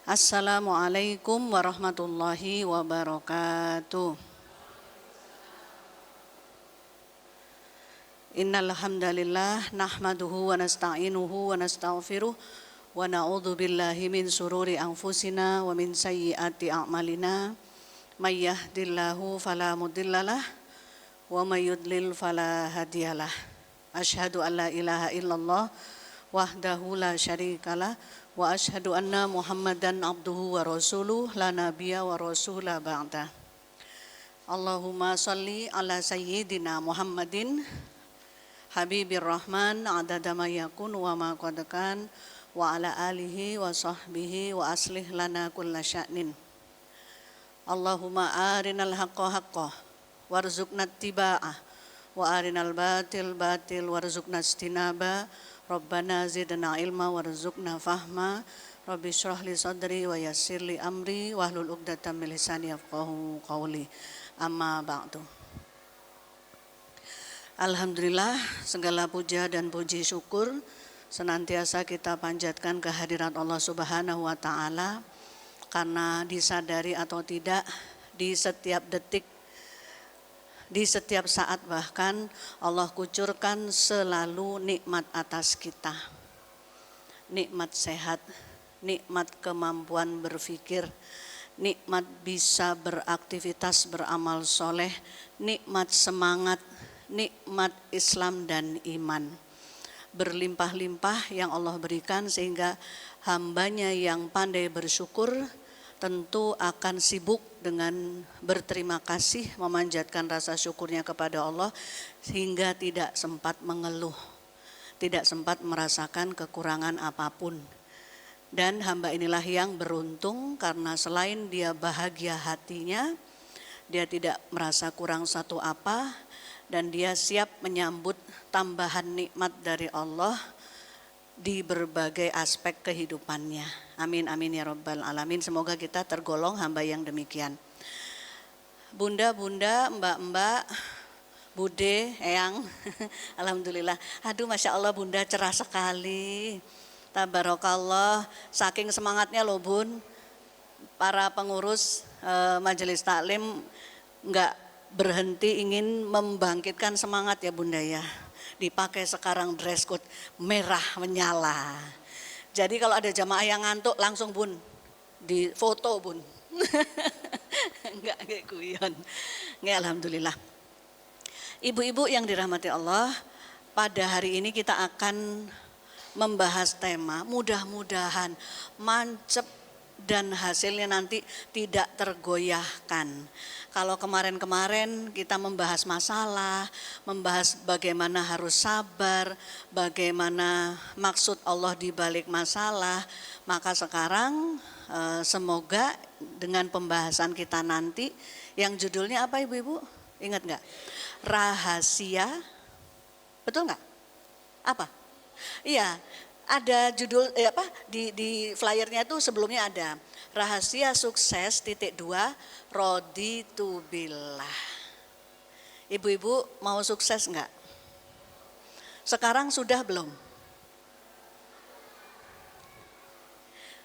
Assalamualaikum warahmatullahi wabarakatuh. Innal hamdalillah nahmaduhu wa nasta'inuhu wa nastaghfiruh wa na'udzu billahi min sururi anfusina wa min sayyiati a'malina. May yahdihillahu fala mudhillalah wa may yudlil fala hadiyalah. Asyhadu an la ilaha illallah wahdahu la syarikalah wa asyhadu anna Muhammadan abduhu wa rasuluh la nabiyya wa rasula ba'da. Allahumma shalli ala sayyidina Muhammadin Habibir Rahman adada ma yakun wa ma qad kan wa ala alihi wa sahbihi wa aslih lana kulla sya'nin. Allahumma arinal haqqa haqqa warzuqna ittiba'ah wa arinal batil batil warzuqna istinaba. Rabbana zidna ilma warzuqna fahma. Rabbi shrah li sadri wa yassir li amri wahlul 'uqdatam min lisani yafqahu qawli. Amma ba'du. Alhamdulillah, segala puja dan puji syukur senantiasa kita panjatkan kehadirat Allah Subhanahu wa taala, karena disadari atau tidak di setiap detik, di setiap saat bahkan Allah kucurkan selalu nikmat atas kita. Nikmat sehat, nikmat kemampuan berpikir, nikmat bisa beraktivitas beramal soleh, nikmat semangat, nikmat Islam dan iman. Berlimpah-limpah yang Allah berikan sehingga hambanya yang pandai bersyukur tentu akan sibuk dengan berterima kasih, memanjatkan rasa syukurnya kepada Allah sehingga tidak sempat mengeluh, tidak sempat merasakan kekurangan apapun. Dan hamba inilah yang beruntung karena selain dia bahagia hatinya, dia tidak merasa kurang satu apa, dan dia siap menyambut tambahan nikmat dari Allah di berbagai aspek kehidupannya. Amin amin ya rabbal alamin. Semoga kita tergolong hamba yang demikian. Bunda-bunda, mbak-mbak, bude, eyang, alhamdulillah. Aduh, masya Allah bunda cerah sekali. Tabarakallah, saking semangatnya loh bun. Para pengurus majelis taklim enggak berhenti ingin membangkitkan semangat ya bunda ya. Dipakai sekarang dress code merah menyala. Jadi kalau ada jamaah yang ngantuk langsung bun di foto bun. Enggak kayak guyon. Nggak, alhamdulillah. Ibu-ibu yang dirahmati Allah, pada hari ini kita akan membahas tema mudah-mudahan mancep dan hasilnya nanti tidak tergoyahkan. Kalau kemarin-kemarin kita membahas masalah, membahas bagaimana harus sabar, bagaimana maksud Allah di balik masalah, maka sekarang semoga dengan pembahasan kita nanti yang judulnya apa ibu-ibu? Ingat nggak? Rahasia, betul nggak? Apa? Iya, ada judul di flyernya itu sebelumnya ada rahasia sukses _2 raditu billah. Ibu-ibu mau sukses enggak? Sekarang sudah belum?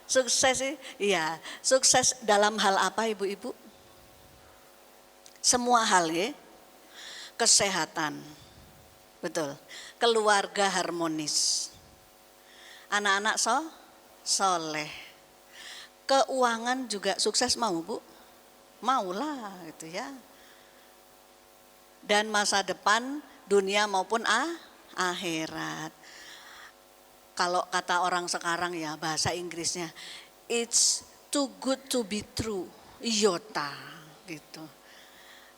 Sukses sih? Iya, sukses dalam hal apa ibu-ibu? Semua hal ya. Kesehatan. Betul. Keluarga harmonis. Anak-anak soleh. Keuangan juga sukses mau bu? Maulah gitu ya. Dan masa depan dunia maupun akhirat. Kalau kata orang sekarang ya bahasa Inggrisnya, it's too good to be true. Iyota gitu.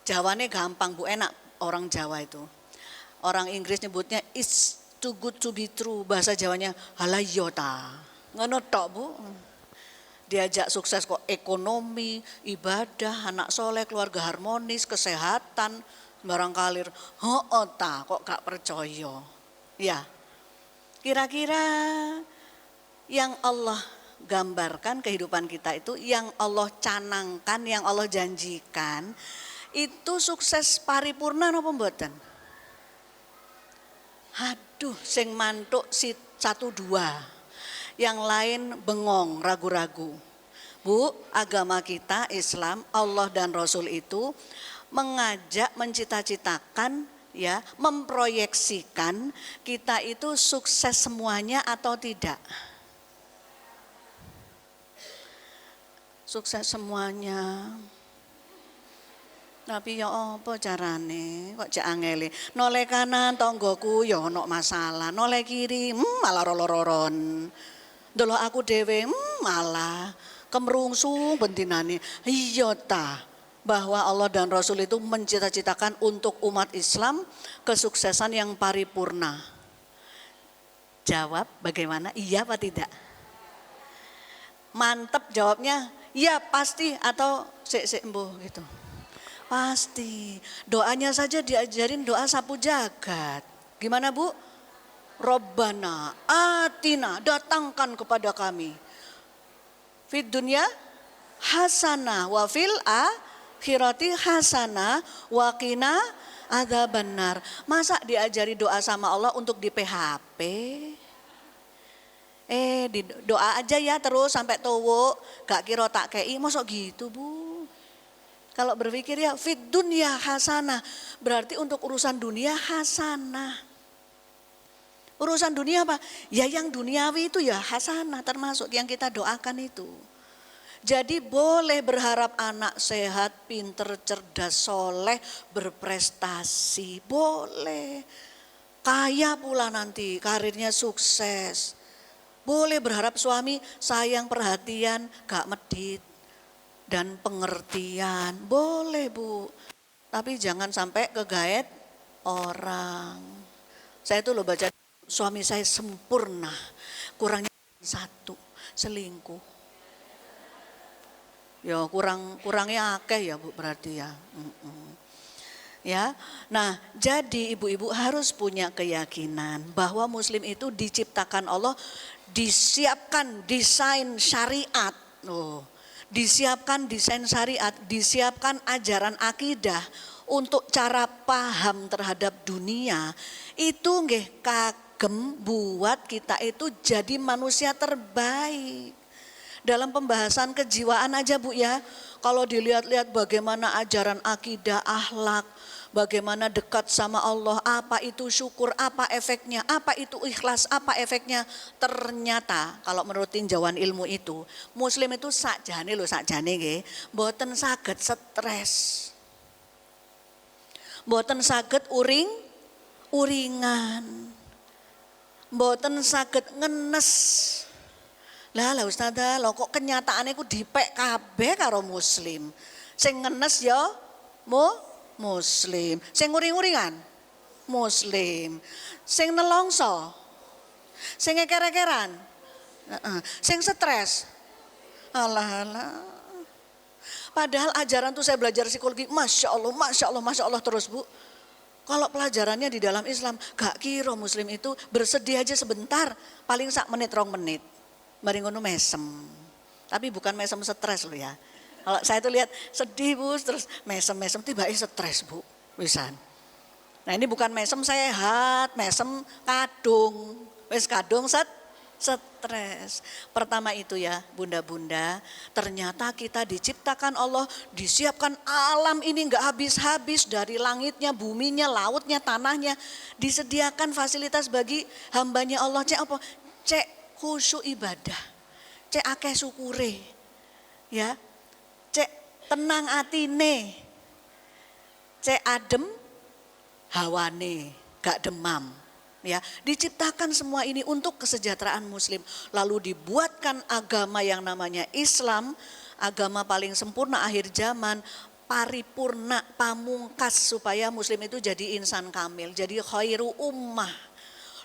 Jawanya gampang bu, enak orang Jawa itu. Orang Inggris nyebutnya it's too good to be true. Bahasa Jawanya halayota. Ngono tok bu. Diajak sukses kok ekonomi, ibadah, anak soleh, keluarga harmonis, kesehatan, barangkali kok gak percaya. Ya, kira-kira yang Allah gambarkan kehidupan kita itu, yang Allah canangkan, yang Allah janjikan, itu sukses paripurna napa mboten? Aduh, sing mantuk si 1 2. Yang lain bengong, ragu-ragu. Bu, agama kita Islam, Allah dan Rasul itu mengajak mencita-citakan ya, memproyeksikan kita itu sukses semuanya atau tidak. Sukses semuanya. Tapi ya apa carane? Kok jak angele. Noleh kanan tonggoku ya ono masalah. Noleh kiri malah loro-loron. Delok aku dhewe malah kemrungsung bentinane. Iya ta, bahwa Allah dan Rasul itu mencita-citakan untuk umat Islam kesuksesan yang paripurna. Jawab bagaimana? Iya apa tidak? Mantep jawabnya. Ya pasti atau sik mbuh gitu. Pasti. Doanya saja diajarin doa sapu jagat. Gimana Bu? Robbana atina, datangkan kepada kami. Fid dunya hasanah wa fil akhirati hasanah wa qina adzabannar. Masa diajari doa sama Allah untuk di PHP? Di doa aja ya terus sampai towo, gak kira tak kei, mosok gitu Bu. Kalau berpikir ya fit dunya hasanah, berarti untuk urusan dunia hasanah. Urusan dunia apa? Ya yang duniawi itu ya hasanah, termasuk yang kita doakan itu. Jadi boleh berharap anak sehat, pinter, cerdas, soleh, berprestasi, boleh. Kaya pula nanti, karirnya sukses. Boleh berharap suami sayang, perhatian, gak medit, dan pengertian. Boleh Bu, tapi jangan sampai kegaet orang. Saya tuh loh baca, suami saya sempurna, kurangnya satu, selingkuh. Ya kurangnya akeh ya Bu berarti ya. Ya, nah jadi ibu-ibu harus punya keyakinan bahwa Muslim itu diciptakan Allah, disiapkan desain syariat, disiapkan desain syariat, disiapkan ajaran akidah untuk cara paham terhadap dunia itu nggih kagem buat kita itu jadi manusia terbaik. Dalam pembahasan kejiwaan aja Bu ya, kalau dilihat-lihat bagaimana ajaran akidah, akhlak, bagaimana dekat sama Allah, apa itu syukur, apa efeknya, apa itu ikhlas, apa efeknya. Ternyata kalau menurut tinjauan ilmu itu, Muslim itu sakjane nggih, mboten saged stres. Mboten saged uringan. Mboten saged ngenes. Lah Ustazah, lho kok kenyataane ku dipek kabeh karo Muslim. Sing ngenes ya Muslim, sing uring-uringan Muslim, sing nelongso, sing eker-ekeran, sing stres, alah. Padahal ajaran tuh saya belajar psikologi, masya Allah terus Bu. Kalau pelajarannya di dalam Islam, gak kira Muslim itu bersedih aja sebentar, paling sak menit 2 menit, mari ngono mesem, tapi bukan mesem stres loh ya. Kalau saya tuh lihat sedih Bu, terus mesem tiba-tiba stres Bu, wisan. Nah ini bukan mesem sehat, mesem kadung, wis kadung stres. Pertama itu ya bunda-bunda, ternyata kita diciptakan Allah, disiapkan alam ini enggak habis-habis, dari langitnya, buminya, lautnya, tanahnya, disediakan fasilitas bagi hambanya Allah. Cek apa? Cek khusyuk ibadah, cek akeh syukure, ya, cek tenang atine, cek adem hawane, gak demam. Ya, diciptakan semua ini untuk kesejahteraan Muslim. Lalu dibuatkan agama yang namanya Islam, agama paling sempurna akhir zaman, paripurna, pamungkas supaya Muslim itu jadi insan kamil, jadi khairu ummah.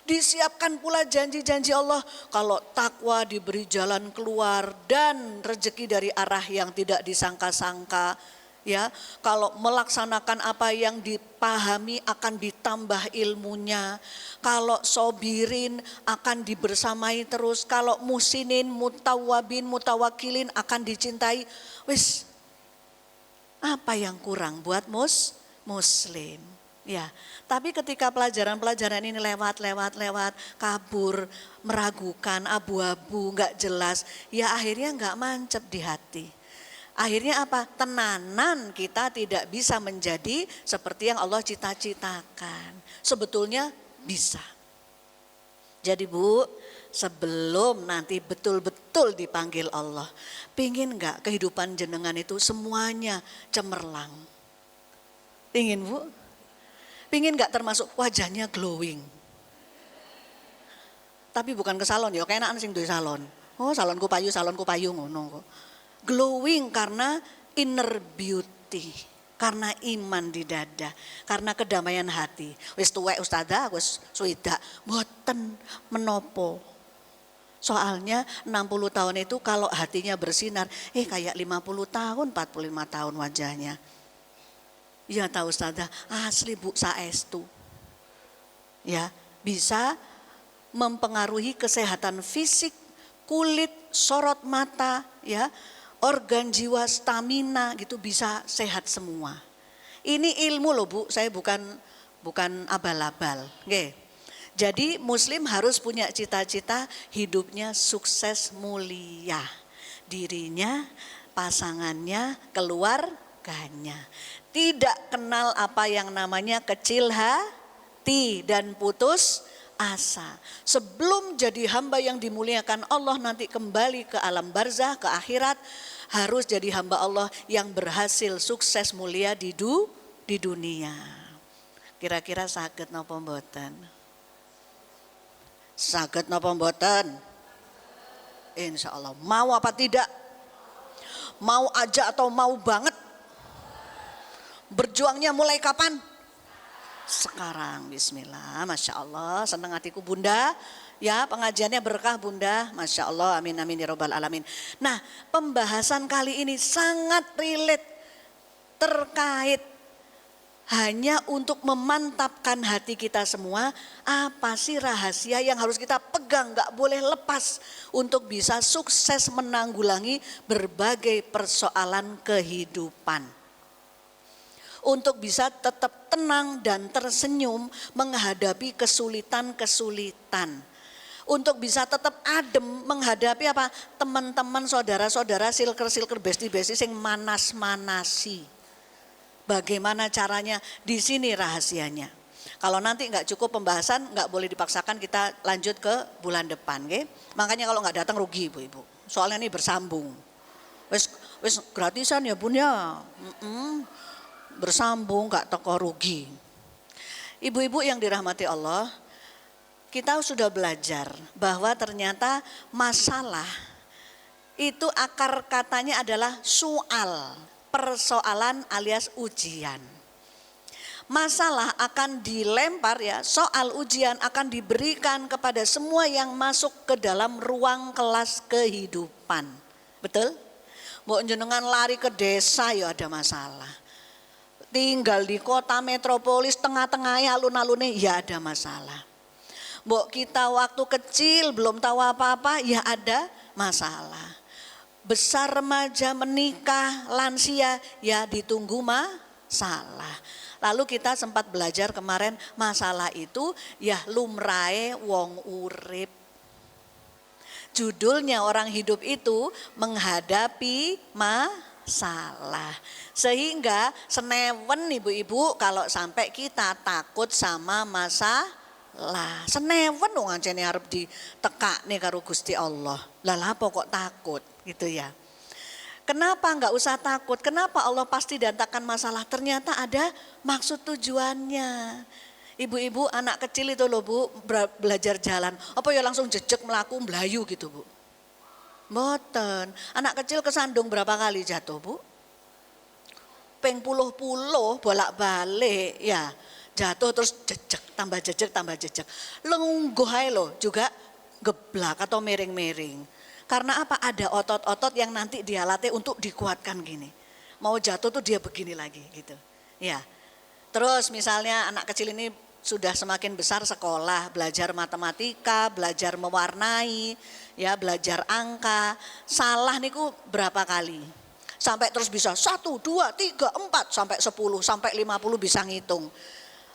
Disiapkan pula janji-janji Allah, kalau takwa diberi jalan keluar dan rezeki dari arah yang tidak disangka-sangka. Ya, kalau melaksanakan apa yang dipahami akan ditambah ilmunya. Kalau sobirin akan dibersamai terus. Kalau musinin, mutawabin, mutawakilin akan dicintai. Wis, apa yang kurang buat Muslim? Ya, tapi ketika pelajaran-pelajaran ini lewat, kabur, meragukan, abu-abu, nggak jelas, ya akhirnya nggak mancep di hati. Akhirnya apa? Tenanan kita tidak bisa menjadi seperti yang Allah cita-citakan. Sebetulnya bisa. Jadi Bu, sebelum nanti betul-betul dipanggil Allah, pingin nggak kehidupan jenengan itu semuanya cemerlang? Pingin Bu? Pingin gak termasuk wajahnya glowing? Tapi bukan ke salon ya, kayaknya sing duwe salon. Oh salonku payu ngono kok. Glowing karena inner beauty, karena iman di dada, karena kedamaian hati. Wis tuwek ustadzah, wis suidak, mboten menopo. Soalnya 60 tahun itu kalau hatinya bersinar, kayak 50 tahun, 45 tahun wajahnya. Ya tahu Ustazah, asli Bu saestu. Ya, bisa mempengaruhi kesehatan fisik, kulit, sorot mata, ya, organ jiwa, stamina gitu bisa sehat semua. Ini ilmu loh Bu, saya bukan abal-abal. Oke. Jadi muslim harus punya cita-cita hidupnya sukses mulia. Dirinya, pasangannya, keluarganya. Tidak kenal apa yang namanya kecil hati dan putus asa. Sebelum jadi hamba yang dimuliakan Allah nanti kembali ke alam barzah, ke akhirat, harus jadi hamba Allah yang berhasil sukses mulia di dunia. Kira-kira saged napa mboten? Saged napa mboten? Insya Allah. Mau apa tidak? Mau aja atau mau banget? Berjuangnya mulai kapan? Sekarang, bismillah, Masya Allah, senang hatiku Bunda. Ya pengajiannya berkah Bunda, Masya Allah, amin amin ya robbal alamin. Nah pembahasan kali ini sangat relate, terkait hanya untuk memantapkan hati kita semua. Apa sih rahasia yang harus kita pegang, gak boleh lepas untuk bisa sukses menanggulangi berbagai persoalan kehidupan. Untuk bisa tetap tenang dan tersenyum menghadapi kesulitan-kesulitan. Untuk bisa tetap adem menghadapi apa? Teman-teman, saudara-saudara, silker-silker, besti-besti sing manas-manasi. Bagaimana caranya? Di sini rahasianya. Kalau nanti nggak cukup pembahasan, nggak boleh dipaksakan, kita lanjut ke bulan depan. Okay? Makanya kalau nggak datang rugi ibu-ibu. Soalnya ini bersambung. Wes gratisan ya Bun ya. Bersambung gak teko rugi. Ibu-ibu yang dirahmati Allah, kita sudah belajar bahwa ternyata masalah itu akar katanya adalah soal, persoalan alias ujian. Masalah akan dilempar ya, soal ujian akan diberikan kepada semua yang masuk ke dalam ruang kelas kehidupan. Betul? Mbok jenengan lari ke desa ya ada masalah. Tinggal di kota metropolis tengah-tengahnya alun-alunnya ya ada masalah. Mbok kita waktu kecil belum tahu apa-apa ya ada masalah. Besar remaja menikah lansia ya ditunggu masalah. Lalu kita sempat belajar kemarin masalah itu ya lumrahe wong urip. Judulnya orang hidup itu menghadapi masalah. Sehingga senewen ibu-ibu kalau sampai kita takut sama masalah. Senewen dong ancene arep ditekakne karo Gusti Allah. Lah lapo kok takut gitu ya. Kenapa enggak usah takut? Kenapa Allah pasti datangkan masalah? Ternyata ada maksud tujuannya. Ibu-ibu anak kecil itu loh Bu belajar jalan. Apa ya langsung jejek melaku melayu gitu Bu? Mboten. Anak kecil kesandung berapa kali jatuh Bu? Peng puluh-puluh bolak-balik ya jatuh terus jejek tambah jejek lungguh ae loh juga geblak atau miring-miring karena apa ada otot-otot yang nanti dia latih untuk dikuatkan gini mau jatuh tuh dia begini lagi gitu ya. Terus misalnya anak kecil ini sudah semakin besar sekolah belajar matematika belajar mewarnai ya belajar angka salah niku berapa kali sampai terus bisa 1, 2, 3, 4 sampai 10 sampai 50 bisa ngitung.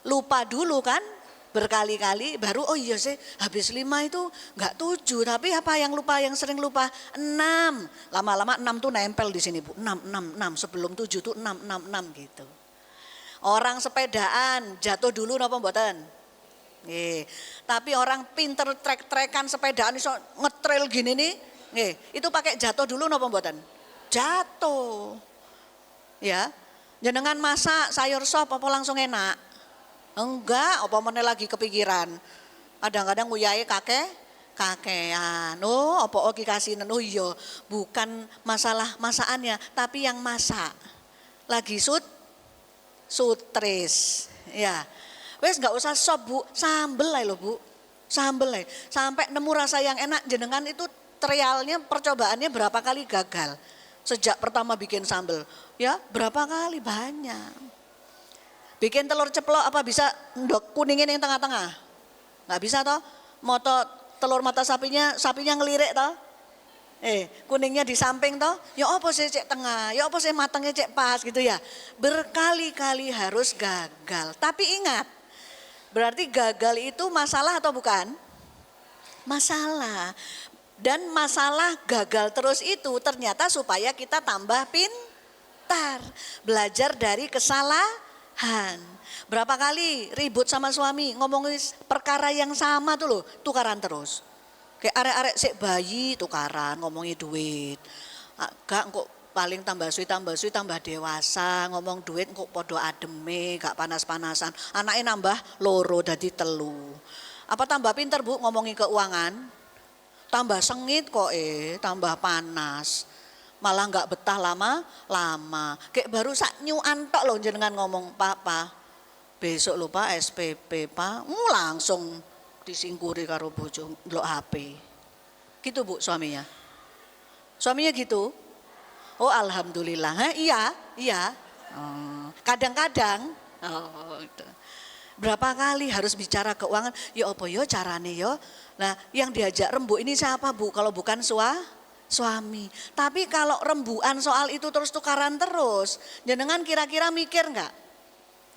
lupa dulu kan, berkali-kali baru oh iya sih habis 5 itu enggak 7, tapi apa yang lupa, yang sering lupa 6. Lama-lama 6 tuh nempel di sini Bu, 6, 6, 6, sebelum 7 tuh 6, 6, 6 gitu. Orang sepedaan jatuh dulu napa mboten? Tapi orang pinter trek-trekan sepedaan iso ngetrail gini nih, itu pakai jatuh dulu napa mboten? Jatuh. Ya. Jenengan masak sayur sop apa langsung enak? Enggak, apa meneh lagi kepikiran. Kadang-kadang nguyahe kakean. Oh, apa oki kasinen. Oh iya, bukan masalah masakannya, tapi yang masak. Lagi sutris. Ya. Wes nggak usah sop Bu, sambel aja loh Bu, sambel aja. Sampai nemu rasa yang enak, jenengan itu trialnya, percobaannya berapa kali gagal. Sejak pertama bikin sambel, ya berapa kali, banyak. Bikin telur ceplok apa bisa ndok kuningin yang tengah-tengah? Nggak bisa toh, moto telur mata sapinya ngelirik toh. Kuningnya di samping toh, ya apa sih cek tengah, ya apa sih matangnya cek pas gitu ya. Berkali-kali harus gagal, tapi ingat, berarti gagal itu masalah atau bukan? Masalah. Dan masalah gagal terus itu ternyata supaya kita tambah pintar. Belajar dari kesalahan. Berapa kali ribut sama suami ngomongin perkara yang sama tuh loh, tukaran terus. Kayak arek-arek sik bayi tukaran ngomongin duit. Gak kok paling tambah suwi tambah dewasa, ngomong duit kok podo ademe, gak panas-panasan. Anaknya nambah loro dadi telu. Apa tambah pinter Bu ngomongin keuangan? Tambah sengit kok tambah panas. Malah gak betah lama-lama. Kayak baru sak nyuan tok loh jenengan ngomong, "Papa, besok lupa SPP, Pak." Langsung disingkuri karo bojo ndelok HP. Gitu Bu suaminya. Suaminya gitu? Oh alhamdulillah, iya. Kadang-kadang, berapa kali harus bicara keuangan, ya apa ya carane ya. Nah yang diajak rembu ini siapa Bu? Kalau bukan suami. Tapi kalau rembuan soal itu terus tukaran terus, jenengan kira-kira mikir enggak?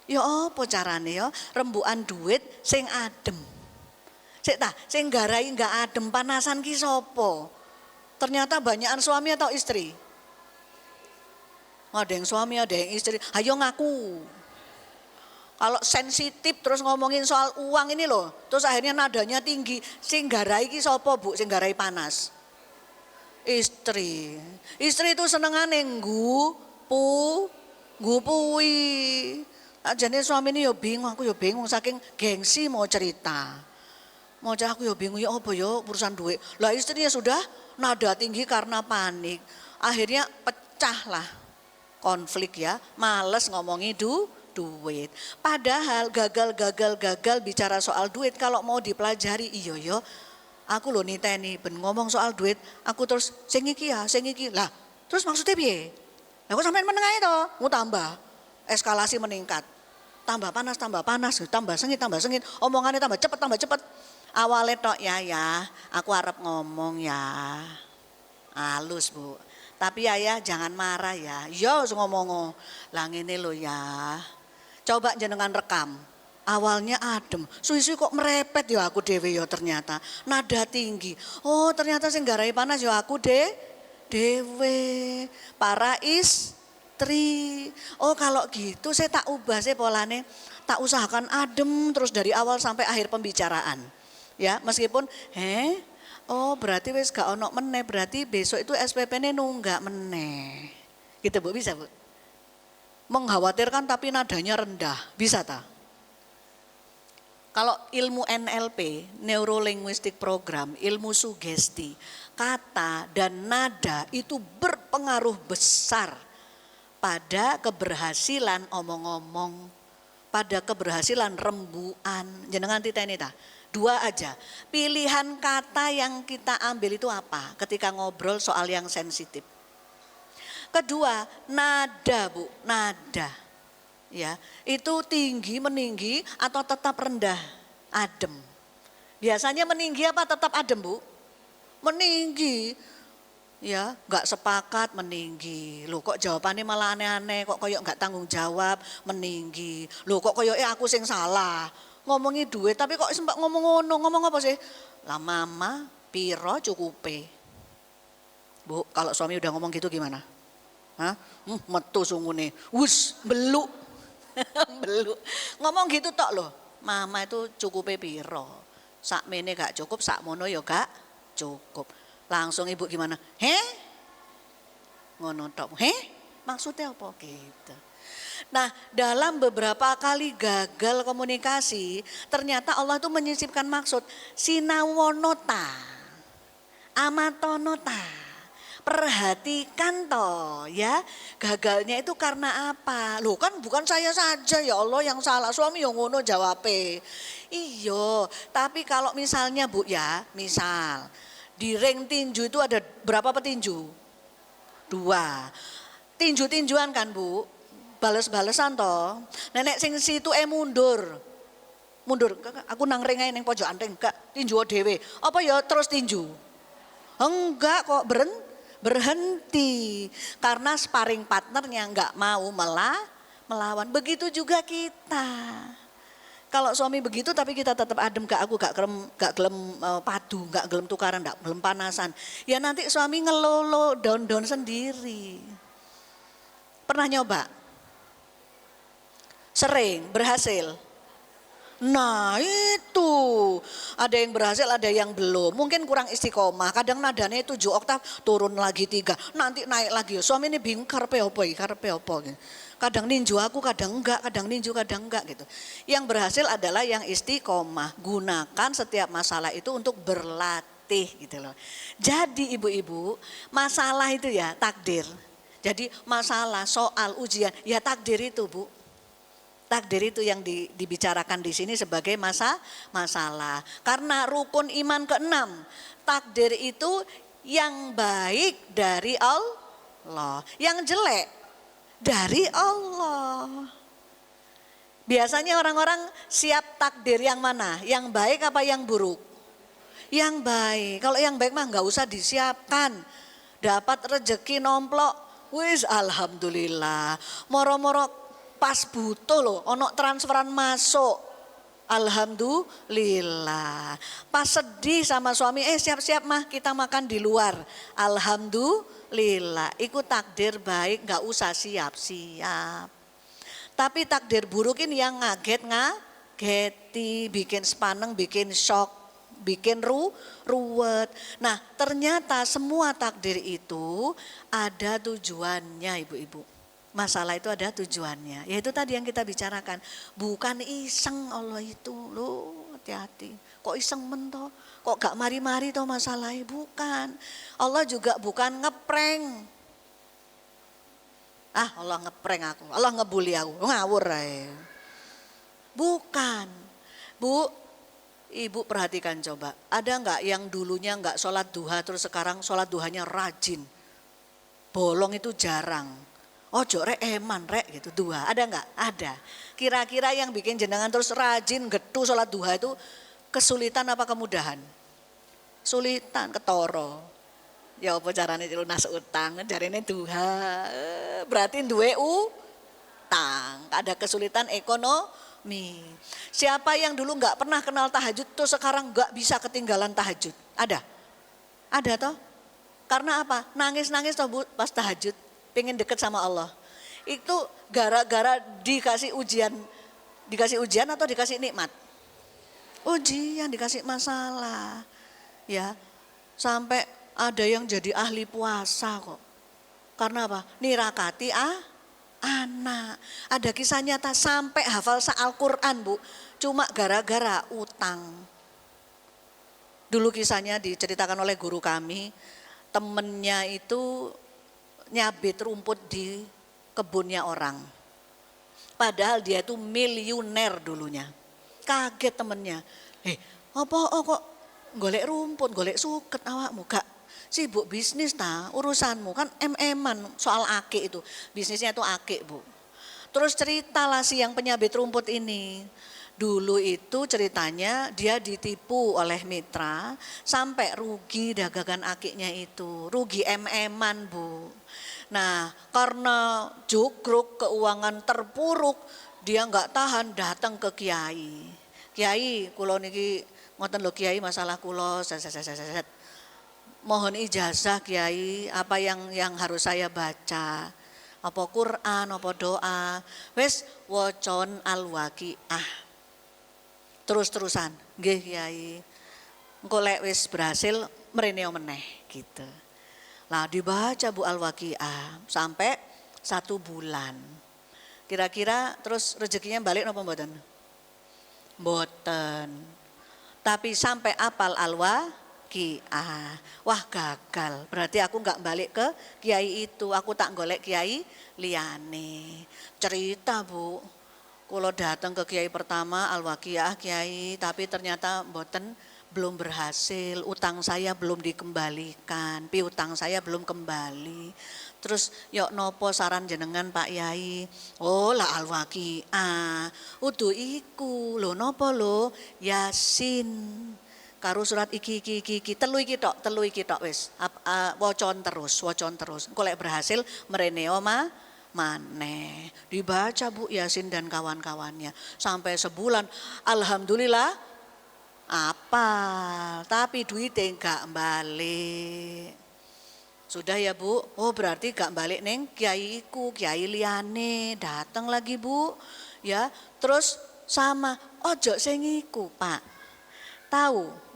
Ya apa carane ya, rembuan duit sing adem. Sing garai enggak adem, panasan ki sapa? Ternyata banyakan suami atau istri? Ada yang suami, ada yang istri. Ayo ngaku. Kalau sensitif terus ngomongin soal uang ini loh, terus akhirnya nadanya tinggi. Sing garai ki sapa Bu? Sing garai panas? Istri. Istri itu senengane ngupui. Ajane suami ini ya bingung, aku ya bingung saking gengsi mau cerita. Mau cerita aku ya bingung, ya apa ya urusan duit. Lah istrinya sudah nada tinggi karena panik. Akhirnya pecah lah konflik ya, males ngomongi duit. Padahal gagal bicara soal duit kalau mau dipelajari, iya yo. Aku loh niteni ben ngomong soal duit, aku terus sing iki lah. Terus maksudnya piye? Lah kok sampean meneng ae to, mau tambah eskalasi meningkat. Tambah panas, tambah sengit, omongannya tambah cepet. Awalnya tok ya, aku harap ngomong ya. Halus Bu. Tapi ayah jangan marah ya. Yo ngomong lah ngene lho ya. Coba jenengan rekam. Awalnya adem, suwi-suwi kok merepet ya aku dewe ya ternyata. Nada tinggi. Oh ternyata sing garai panas ya aku dewe. Para istri. Oh kalau gitu saya tak ubah saya polane. Tak usahakan adem terus dari awal sampai akhir pembicaraan. Ya meskipun oh berarti wis gak ono meneh, berarti besok itu SPP-ne nunggak meneh. Gitu Bu, bisa Bu? Mengkhawatirkan tapi nadanya rendah, bisa tak? Kalau ilmu NLP, Neuro Linguistic Program, ilmu sugesti, kata dan nada itu berpengaruh besar pada keberhasilan omong-omong, pada keberhasilan rembuan. Jenengan titeni ta? 2 aja. Pilihan kata yang kita ambil itu apa ketika ngobrol soal yang sensitif. Kedua, nada Bu, nada. Ya, itu tinggi, meninggi atau tetap rendah, adem. Biasanya meninggi apa tetap adem Bu? Meninggi. Ya, nggak sepakat meninggi. Loh kok jawabannya malah aneh-aneh, kok koyok nggak tanggung jawab meninggi. Loh kok koyoknya aku sing salah. Ngomongi duit tapi kok sempat ngomong ngono, ngomong apa sih? Lah mama, piro cukupe. Bu, kalau suami udah ngomong gitu gimana? Hah? Metu sungune. Wus, beluk. Beluk. Ngomong gitu tok loh. Mama itu cukupe piro. Sakmene gak cukup, sakmono ya gak cukup. Langsung ibu gimana? Ngono tok. Maksudnya apa gitu. Nah, dalam beberapa kali gagal komunikasi, ternyata Allah itu menyisipkan maksud sinawonota, amatonota. Perhatikan toh ya, gagalnya itu karena apa? Loh kan bukan saya saja ya Allah yang salah, suami yang ngono jawabe. Iyo, tapi kalau misalnya Bu ya, misal di ring tinju itu ada berapa petinju? 2. Tinju-tinjuan kan Bu, bales-balesan toh. Nenek sing situ mundur. Mundur, aku nang ring ae ning pojokan ring, gak tinju dhewe. Apa ya terus tinju? Enggak kok, berhenti karena sparring partnernya nggak mau melawan. Begitu juga kita. Kalau suami begitu tapi kita tetap adem, aku gak gelem padu, gak gelem tukaran, gak gelem panasan. Ya nanti suami ngelolo down sendiri. Pernah nyoba? Sering, berhasil. Nah itu, ada yang berhasil, ada yang belum. Mungkin kurang istiqomah, kadang nadanya 7 oktav, turun lagi 3, nanti naik lagi. Suami ini bingung karpe apa. Kadang ninju aku, kadang enggak, kadang ninju, kadang enggak gitu. Yang berhasil adalah yang istiqomah. Gunakan setiap masalah itu untuk berlatih gitu loh. Jadi ibu-ibu, masalah itu ya takdir. Jadi masalah, soal, ujian, ya takdir itu Bu. Takdir itu yang dibicarakan di sini sebagai masalah. Karena rukun iman ke-6, takdir itu yang baik dari Allah, yang jelek dari Allah. Biasanya orang-orang siap takdir yang mana? Yang baik apa yang buruk? Yang baik. Kalau yang baik mah nggak usah disiapkan. Dapat rezeki nomplok, wis alhamdulillah. Moro-moro pas butuh loh, ono transferan masuk, alhamdulillah. Pas sedih sama suami, siap-siap mah kita makan di luar, alhamdulillah. Ikut takdir baik, nggak usah siap-siap. Tapi takdir buruk ini yang ngageti, bikin sepaneng, bikin shock, bikin ruwet. Nah ternyata semua takdir itu ada tujuannya ibu-ibu. Masalah itu ada tujuannya, yaitu tadi yang kita bicarakan. Bukan iseng Allah itu, loh hati-hati. Kok iseng mentoh, kok gak mari-mari toh masalahnya, bukan. Allah juga bukan ngeprank. Allah ngeprank aku, Allah ngebully aku, ngawur aja. Bukan, Bu, Ibu perhatikan coba. Ada gak yang dulunya gak sholat duha terus sekarang sholat duhanya rajin? Bolong itu jarang. Ojo rek eman rek gitu duha, ada nggak? Ada. Kira-kira yang bikin jenengan terus rajin getu sholat duha itu kesulitan apa kemudahan? Sulitan, ketoro. Ya apa caranya lunas utang, jarine duha. Berarti duwe utang, ada kesulitan ekonomi. Siapa yang dulu nggak pernah kenal tahajud tuh sekarang nggak bisa ketinggalan tahajud? Ada? Ada toh? Karena apa? Nangis-nangis toh Bu pas tahajud. Pengen deket sama Allah. Itu gara-gara dikasih ujian atau dikasih nikmat? Ujian, dikasih masalah. Ya, sampai ada yang jadi ahli puasa kok. Karena apa? Nirakati anak. Ada kisah nyata sampai hafal Al-Quran Bu. Cuma gara-gara utang. Dulu kisahnya diceritakan oleh guru kami. Temennya itu nyabit rumput di kebunnya orang. Padahal dia itu miliuner dulunya. Kaget temennya. Apa kok golek rumput, golek suket awakmu? Gak sibuk bisnis urusanmu kan em-eman soal akik itu. Bisnisnya itu akik Bu. Terus ceritalah si yang penyabit rumput ini. Dulu itu ceritanya dia ditipu oleh mitra sampai rugi dagangan akiknya itu, rugi MM-an Bu. Nah karena jukruk keuangan terpuruk, dia nggak tahan datang ke kiai. Kiai, kulo niki ngoten lho kiai masalah kulo, mohon ijazah kiai, apa yang harus saya baca? Apa Quran, apa doa? Wes wocon al-waqiah. Terus-terusan, nggih kiai. Engko lek wis berhasil mrene meneh gitu. Lah dibaca Bu al-waqiah sampai 1 bulan. Kira-kira terus rezekinya balik napa mboten? Mboten. Tapi sampai apal al-waqiah. Wah gagal. Berarti aku enggak balik ke kiai itu. Aku tak golek kiai liyane. Cerita Bu. Kalau datang ke kiai pertama al-waqiah kiai, tapi ternyata mboten belum berhasil, utang saya belum dikembalikan, piutang saya belum kembali. Terus yok nopo saran jenengan Pak Yai? Oh lah al-waqiah. Udu iku lho nopo lho? Yasin. Karo surat iki telu iki tok wis. Wocon terus. Engko lek berhasil mrene oma maneh. Dibaca Bu Yasin dan kawan-kawannya sampai sebulan. Alhamdulillah apal, tapi duitnya enggak balik. Sudah ya Bu, oh berarti gak balik neng kiaiku, kiai liane, datang lagi Bu. Ya, terus sama ojo sengiku Pak. Tahu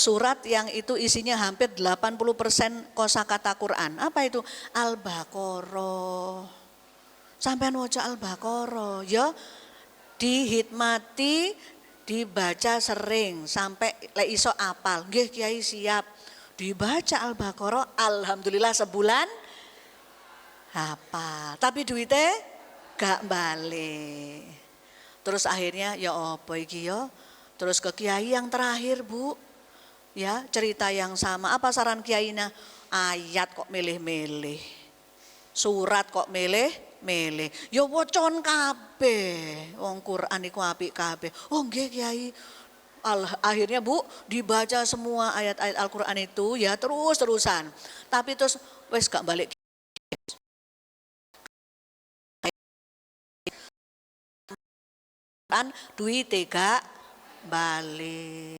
surat yang itu isinya hampir 80% kosakata Quran. Apa itu? Al-Baqarah. Sampean waca Al-Baqarah ya, dihikmati, dibaca sering sampai lek iso apal. Nggih Kiai siap. Dibaca Al-Baqarah, alhamdulillah sebulan hafal. Tapi duitnya gak balik. Terus akhirnya ya apa iki ya? Terus ke kiai yang terakhir Bu. Ya, cerita yang sama. Apa saran kiainya? Ayat kok milih-milih. Surat kok milih-milih. Ya wocon kabeh. Wong Quran iku apik kabeh. Oh nggih Kiai. Akhirnya Bu dibaca semua ayat-ayat Al-Quran itu ya terus-terusan. Tapi terus wes gak balik. Kan duit gak balik.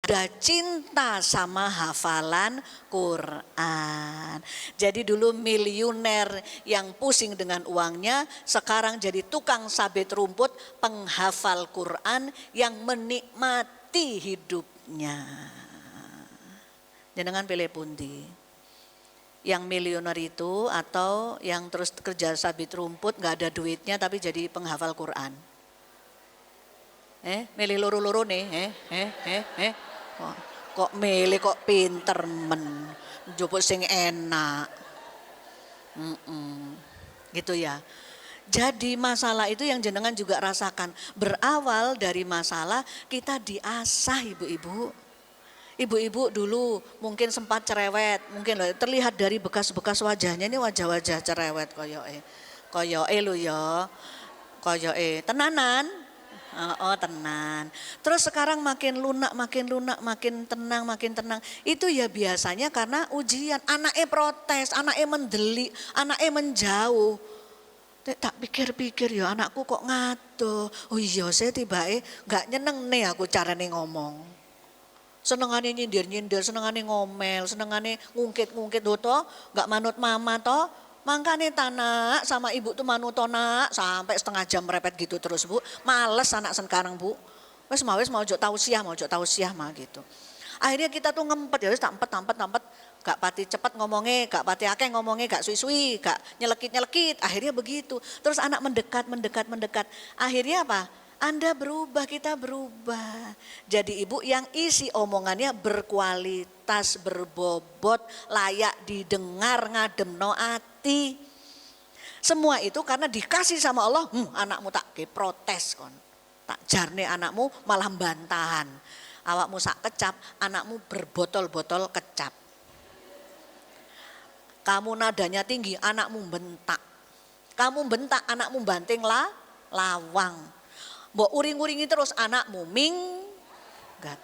Ada cinta sama hafalan Quran. Jadi dulu miliuner yang pusing dengan uangnya, sekarang jadi tukang sabit rumput, penghafal Quran yang menikmati hidupnya. Jenengan pilih pundi? Yang miliuner itu atau yang terus kerja sabit rumput gak ada duitnya tapi jadi penghafal Quran? Milih loro-loro nih, Kok milih kok pinter men, njupuk sing enak. Gitu ya. Jadi masalah itu yang jenengan juga rasakan. Berawal dari masalah kita diasah ibu-ibu. Ibu-ibu dulu mungkin sempat cerewet, mungkin terlihat dari bekas-bekas wajahnya ini wajah-wajah cerewet koyoke lho ya. Koyoke tenanan. Oh tenan. Terus sekarang makin lunak, makin tenang. Itu ya biasanya karena ujian. Anaknya protes, anaknya mendelik, anaknya menjauh. Tak pikir-pikir ya anakku kok ngato. Oh iya saya tiba-tiba gak nyeneng nih aku carane ngomong. Senengane nyindir-nyindir, senengane ngomel, senengane ngungkit-ngungkit toh, gak manut mama toh. Makanya tanak sama ibu tuh manutonak sampai setengah jam merepet gitu terus Bu. Males anak sekarang Bu. Wes mau jok tausiah mah gitu. Akhirnya kita tuh ngempet ya wes tampet. Gak pati cepet ngomongnya, gak pati akeh ngomongnya, gak suwi-suwi, gak nyelekit. Akhirnya begitu. Terus anak mendekat. Akhirnya apa? Anda berubah, kita berubah. Jadi ibu yang isi omongannya berkualitas, berbobot, layak didengar, ngademno ati. Semua itu karena dikasih sama Allah, anakmu tak protes kon. Tak jarne anakmu malah bantahan. Awakmu sak kecap, anakmu berbotol-botol kecap. Kamu nadanya tinggi, anakmu bentak. Kamu bentak anakmu banting lawang. Mbok uring-uringi terus anakmu minggat.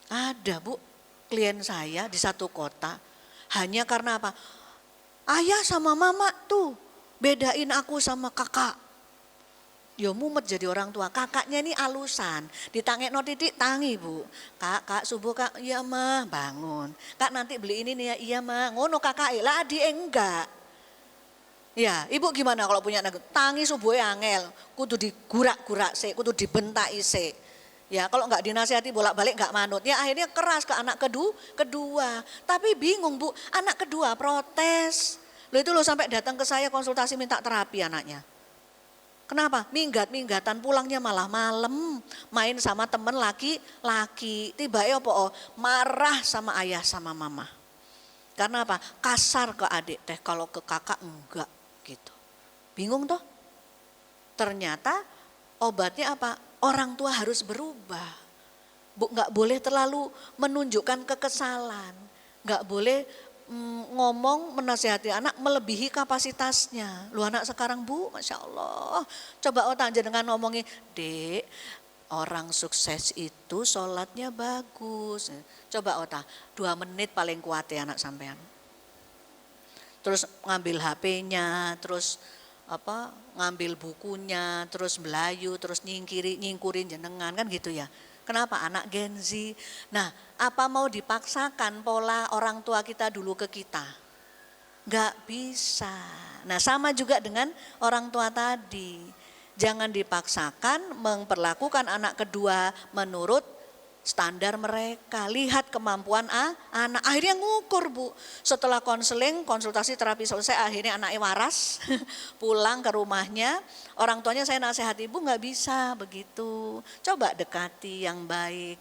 Ada Bu, klien saya di satu kota. Hanya karena apa? Ayah sama mama tuh bedain aku sama kakak. Ya mumet jadi orang tua. Kakaknya ini alusan. Ditangekno titik tangi Bu. Kak subuh kak, iya mah bangun. Kak nanti beli ini nih ya, iya mah. Ngono kakak lah adik enggak. Ya ibu gimana kalau punya anak? Tangi subuh angel. Kudu digurak-gurak sih, kudu dibentai sih. Ya kalau enggak dinasihati bolak-balik enggak manut. Ya akhirnya keras ke anak kedua. Tapi bingung Bu, anak kedua protes. Loh itu loh sampai datang ke saya konsultasi minta terapi anaknya. Kenapa? Minggat-minggatan pulangnya malah malam. Main sama temen laki-laki. Tiba-tiba apa? Marah sama ayah sama mama. Karena apa? Kasar ke adik teh, kalau ke kakak enggak gitu. Bingung toh? Ternyata obatnya apa? Orang tua harus berubah. Bu, enggak boleh terlalu menunjukkan kekesalan. Enggak boleh ngomong menasihati anak melebihi kapasitasnya. Lu anak sekarang Bu, Masya Allah. Coba otak dengan ngomongin, Dek, orang sukses itu sholatnya bagus. Coba otak, 2 menit paling kuat ya anak sampean. Terus ngambil HP-nya, terus ngambil bukunya, terus belayu, terus nyingkurin jenengan kan gitu ya. Kenapa? Anak Gen Z. Nah, apa mau dipaksakan pola orang tua kita dulu ke kita? Gak bisa. Nah, sama juga dengan orang tua tadi. Jangan dipaksakan memperlakukan anak kedua menurut standar mereka. Lihat kemampuan anak. Akhirnya ngukur Bu. Setelah konsultasi terapi selesai, akhirnya anaknya waras. Pulang ke rumahnya. Orang tuanya saya nasihati, Bu gak bisa begitu. Coba dekati yang baik.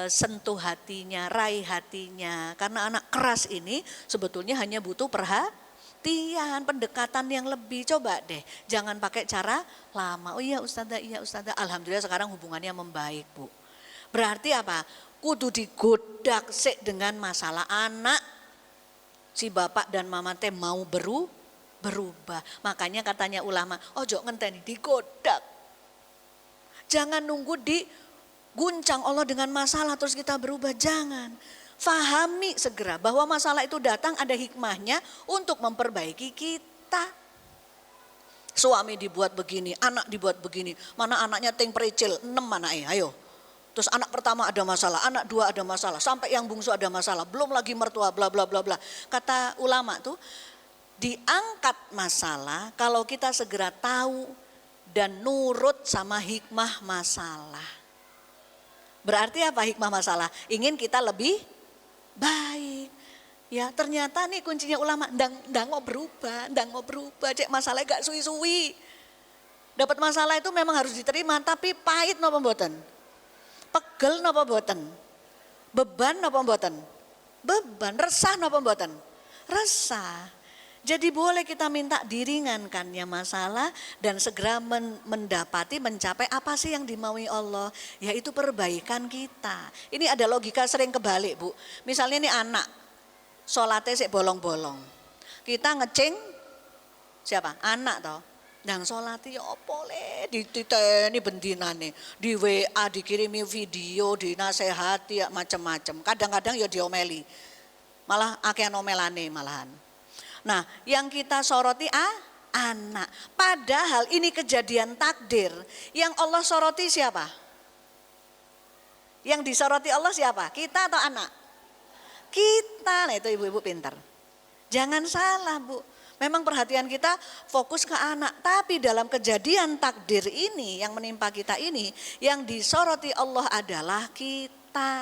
Sentuh hatinya, raih hatinya. Karena anak keras ini sebetulnya hanya butuh perhatian, pendekatan yang lebih. Coba deh, jangan pakai cara lama. Oh iya Ustazah. Alhamdulillah sekarang hubungannya membaik Bu. Berarti apa? Kudu digodak sik dengan masalah anak. Si bapak dan mama teh mau berubah. Makanya katanya ulama, ojo ngenteni digodak. Jangan nunggu diguncang Allah dengan masalah terus kita berubah, jangan. Fahami segera bahwa masalah itu datang ada hikmahnya untuk memperbaiki kita. Suami dibuat begini, anak dibuat begini. Mana anaknya ting pericil, 6 anaknya, ayo. Terus anak pertama ada masalah, anak 2 ada masalah, sampai yang bungsu ada masalah, belum lagi mertua bla bla bla bla. Kata ulama tuh, diangkat masalah kalau kita segera tahu dan nurut sama hikmah masalah. Berarti apa hikmah masalah? Ingin kita lebih baik. Ya ternyata nih kuncinya ulama, ndang mau berubah, cek masalahnya gak suwi-suwi. Dapat masalah itu memang harus diterima, tapi pahit napa mboten? Pegel napa mboten? Beban napa mboten? Beban, resah napa mboten? Resah. Jadi boleh kita minta diringankannya masalah dan segera mendapati, mencapai apa sih yang dimaui Allah, yaitu perbaikan kita. Ini ada logika sering kebalik Bu. Misalnya nih anak, sholatnya sik bolong-bolong. Kita ngeceng, siapa? Anak toh. Nang sholati ya apa le, dititeni bendinane, di WA dikirimi video, dinasehati ya macam-macam. Kadang-kadang ya diomeli, malah akehan omelane malahan. Nah yang kita soroti anak. Padahal ini kejadian takdir. Yang Allah soroti siapa? Yang disoroti Allah siapa? Kita atau anak? Kita. Nah itu ibu-ibu pintar. Jangan salah Bu. Memang perhatian kita fokus ke anak, tapi dalam kejadian takdir ini yang menimpa kita ini, yang disoroti Allah adalah kita.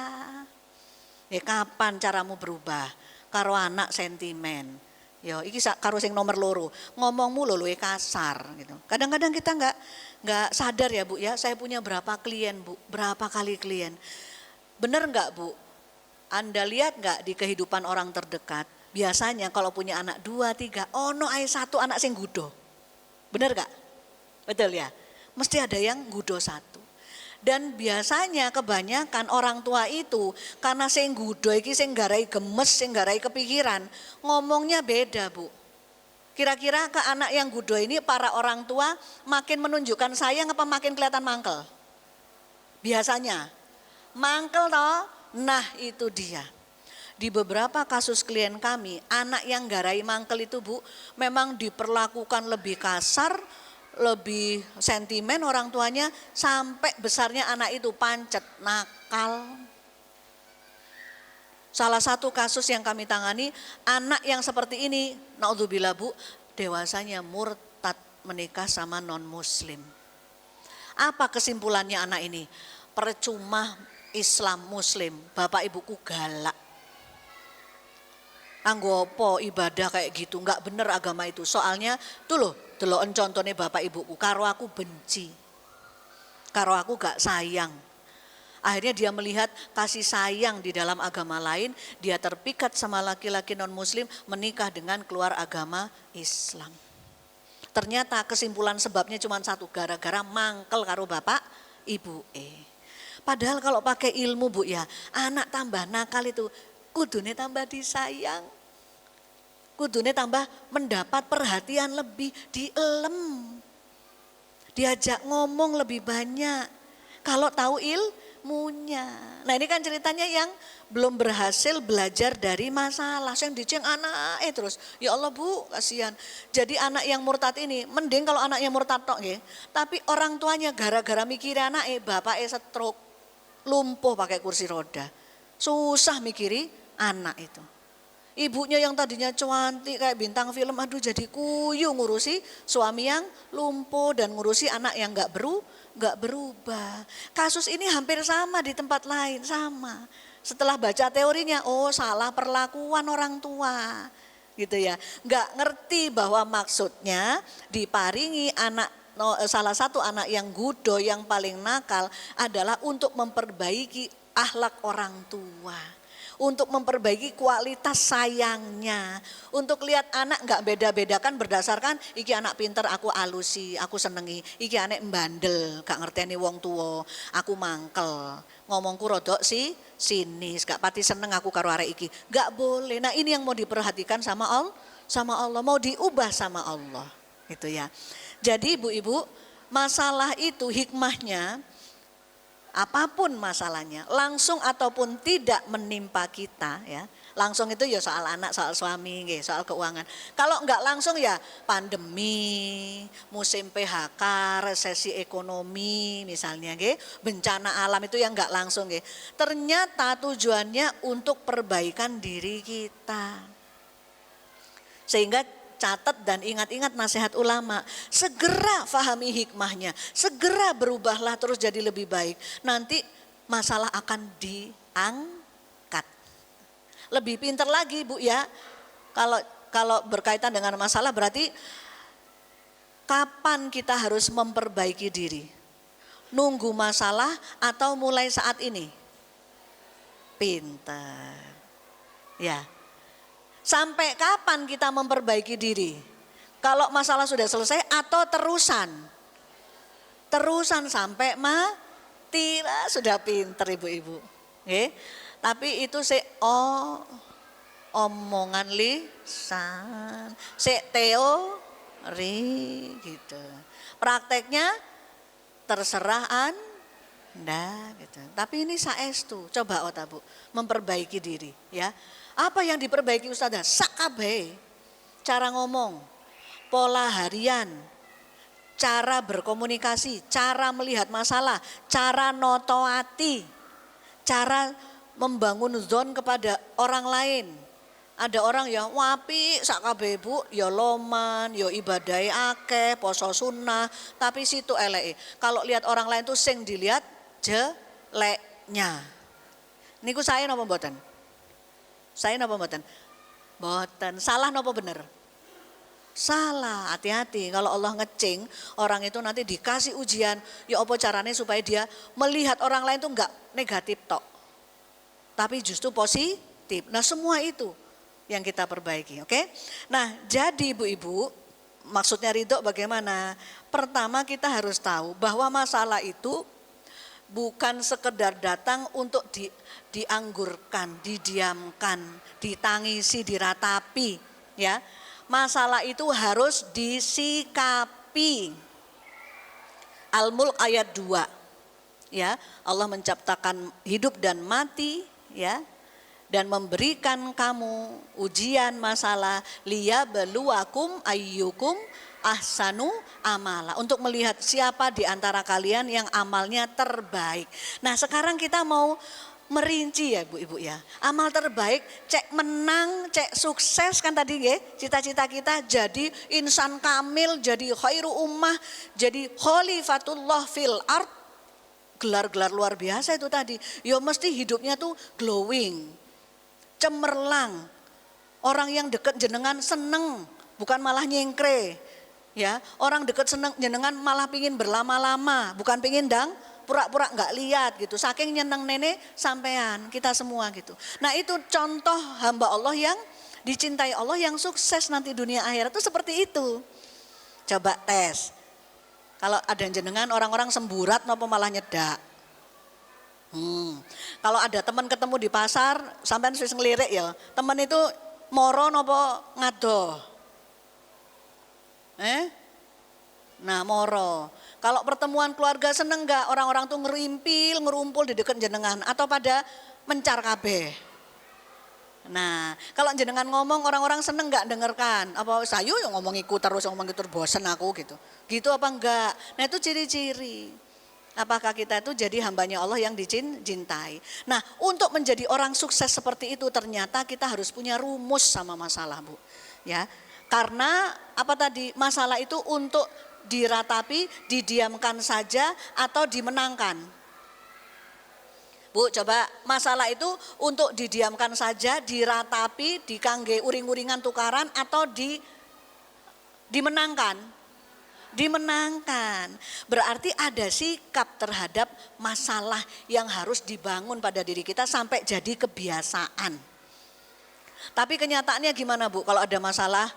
Ya kapan caramu berubah? Karo anak sentimen. Yo, iki karo sing nomor loro, ngomong mulu luwe kasar gitu. Kadang-kadang kita nggak sadar ya Bu ya, saya punya berapa klien Bu, berapa kali klien. Bener nggak Bu? Anda lihat nggak di kehidupan orang terdekat? Biasanya kalau punya anak 2, 3, ono ae 1 anak sing gudo. Bener gak? Betul ya? Mesti ada yang gudo 1. Dan biasanya kebanyakan orang tua itu karena sing gudo iki sing garai gemes, sing garai kepikiran, ngomongnya beda Bu. Kira-kira ke anak yang gudo ini para orang tua makin menunjukkan sayang apa makin kelihatan mangkel? Biasanya mangkel toh. Nah itu dia. Di beberapa kasus klien kami, anak yang garai mangkel itu Bu, memang diperlakukan lebih kasar, lebih sentimen orang tuanya, sampai besarnya anak itu pancet, nakal. Salah satu kasus yang kami tangani, anak yang seperti ini, naudzubillah Bu, dewasanya murtad menikah sama non muslim. Apa kesimpulannya anak ini? Percuma Islam muslim, bapak ibuku galak. Anggopo ibadah kayak gitu, enggak bener agama itu. Soalnya tuh loh, deloken contohnya bapak ibuku, karo aku benci. Karo aku gak sayang. Akhirnya dia melihat kasih sayang di dalam agama lain, dia terpikat sama laki-laki non muslim, menikah dengan keluar agama Islam. Ternyata kesimpulan sebabnya cuma satu, gara-gara mangkel karo bapak ibu. Padahal kalau pakai ilmu Bu ya, anak tambah nakal itu kudune tambah disayang. Kudune tambah mendapat perhatian lebih, dielem. Diajak ngomong lebih banyak. Kalau tahu ilmunya. Nah ini kan ceritanya yang belum berhasil belajar dari masalah. Yang diceng anak terus. Ya Allah Bu, kasihan. Jadi anak yang murtad ini, mending kalau anak yang murtad tok nggih. Tapi orang tuanya gara-gara mikiri anak bapak stroke, lumpuh pakai kursi roda. Susah mikiri anak itu. Ibunya yang tadinya cantik kayak bintang film, aduh jadi kuyu ngurusi suami yang lumpuh dan ngurusi anak yang gak berubah. Kasus ini hampir sama di tempat lain, sama. Setelah baca teorinya, oh salah perlakuan orang tua. Gitu ya. Gak ngerti bahwa maksudnya diparingi salah satu anak yang gudo yang paling nakal adalah untuk memperbaiki akhlak orang tua. Untuk memperbaiki kualitas sayangnya. Untuk lihat anak gak beda-bedakan berdasarkan iki anak pinter aku alusi, aku senengi. Iki anak mbandel, gak ngerteni wong tua, aku mangkel. Ngomongku rodok sinis, gak pati seneng aku karo arek iki. Gak boleh. Nah ini yang mau diperhatikan sama Allah, mau diubah sama Allah. Gitu ya. Jadi ibu-ibu, masalah itu hikmahnya, apapun masalahnya, langsung ataupun tidak menimpa kita ya. Langsung itu ya soal anak, soal suami, soal keuangan. Kalau enggak langsung ya pandemi, musim PHK, resesi ekonomi misalnya, bencana alam itu yang enggak langsung. Ternyata tujuannya untuk perbaikan diri kita. Sehingga catat dan ingat-ingat nasihat ulama, segera fahami hikmahnya, segera berubahlah terus jadi lebih baik. Nanti masalah akan diangkat. Lebih pintar lagi Bu ya, kalau berkaitan dengan masalah berarti kapan kita harus memperbaiki diri? Nunggu masalah atau mulai saat ini? Pintar. Ya. Sampai kapan kita memperbaiki diri? Kalau masalah sudah selesai atau terusan? Terusan sampai mati lah, sudah pinter ibu-ibu. Tapi itu omongan lisan, teori gitu. Prakteknya terserah Anda gitu. Tapi ini saestu, coba Bu, memperbaiki diri ya. Apa yang diperbaiki Ustazah? Sakabe, cara ngomong, pola harian, cara berkomunikasi, cara melihat masalah, cara notoati, cara membangun zon kepada orang lain. Ada orang ya wapi sakabe Bu, ya loman, ya ibadai akeh, poso sunnah, tapi situ eleke. Kalau lihat orang lain tuh sing dilihat jeleknya. Niku saya napa mboten? Saya napa mboten? Mboten. Salah napa bener? Salah, hati-hati. Kalau Allah ngecing orang itu nanti dikasih ujian, ya apa caranya supaya dia melihat orang lain tuh enggak negatif tok. Tapi justru positif. Nah, semua itu yang kita perbaiki, oke? Nah, jadi ibu-ibu, maksudnya ridho bagaimana? Pertama kita harus tahu bahwa masalah itu bukan sekedar datang untuk dianggurkan, didiamkan, ditangisi, diratapi ya. masalah itu harus disikapi. Al-Mulk ayat 2. Ya, Allah menciptakan hidup dan mati, ya. Dan memberikan kamu ujian masalah liyabluwakum ayyukum ahsanu amala, untuk melihat siapa di antara kalian yang amalnya terbaik. Nah, sekarang kita mau merinci ya Bu-ibu ya. Amal terbaik, cek menang, cek sukses kan tadi ya. Cita-cita kita jadi insan kamil, jadi khairu ummah, jadi khalifatullah fil ard. Gelar-gelar luar biasa itu tadi. Ya mesti hidupnya tuh glowing, cemerlang. Orang yang deket jenengan seneng, bukan malah nyengkre. Ya, orang deket seneng jenengan malah pingin berlama-lama, bukan pingin pura-pura nggak lihat gitu. Saking nyeneng nenek sampean kita semua gitu. Nah, itu contoh hamba Allah yang dicintai Allah, yang sukses nanti dunia akhirat itu seperti itu. Coba tes. Kalau ada jenengan orang-orang semburat nopo malah nyedak. Kalau ada teman ketemu di pasar sampean wis ngelirik ya. Teman itu moro nopo ngado. Nah, moro. Kalau pertemuan keluarga seneng enggak? Orang-orang tuh ngerimpil, ngerumpul di dekat jenengan atau pada mencar kabeh. Nah, kalau jenengan ngomong orang-orang seneng enggak dengarkan? Apa sayu yang ngomong ikut terus bosen aku gitu. Gitu apa enggak? Nah, itu ciri-ciri. Apakah kita itu jadi hambanya Allah yang dicintai? Nah, untuk menjadi orang sukses seperti itu ternyata kita harus punya rumus sama masalah, Bu. Ya. Karena apa tadi? Masalah itu untuk diratapi, didiamkan saja atau dimenangkan. Bu, coba masalah itu untuk didiamkan saja, diratapi, dikangge uring-uringan tukaran atau dimenangkan? Dimenangkan. Berarti ada sikap terhadap masalah yang harus dibangun pada diri kita sampai jadi kebiasaan. Tapi kenyataannya gimana, Bu? Kalau ada masalah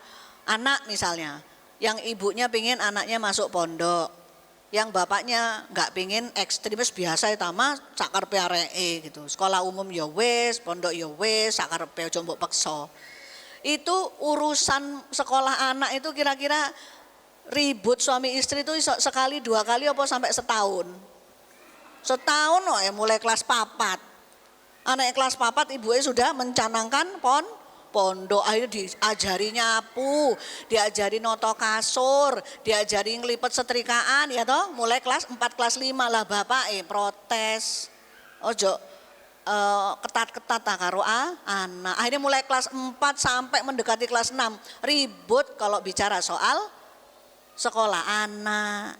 anak misalnya, yang ibunya pengen anaknya masuk pondok, yang bapaknya nggak pengen ekstremis biasa itu mah sakarpe areke gitu. Sekolah umum ya wis, pondok ya wis, sakarpe aja mbok peksa. Itu urusan sekolah anak itu kira-kira ribut suami istri itu sekali dua kali apa sampai setahun. Setahun loh ya, mulai kelas 4. Anak kelas 4 ibunya sudah mencanangkan pondok, akhirnya diajari nyapu, diajari noto kasur, diajari ngelipet setrikaan ya toh, mulai kelas 4 kelas 5 lah bapak protes. Ojo ketat-ketat karo anak. Akhirnya mulai kelas 4 sampai mendekati kelas 6 ribut kalau bicara soal sekolah anak.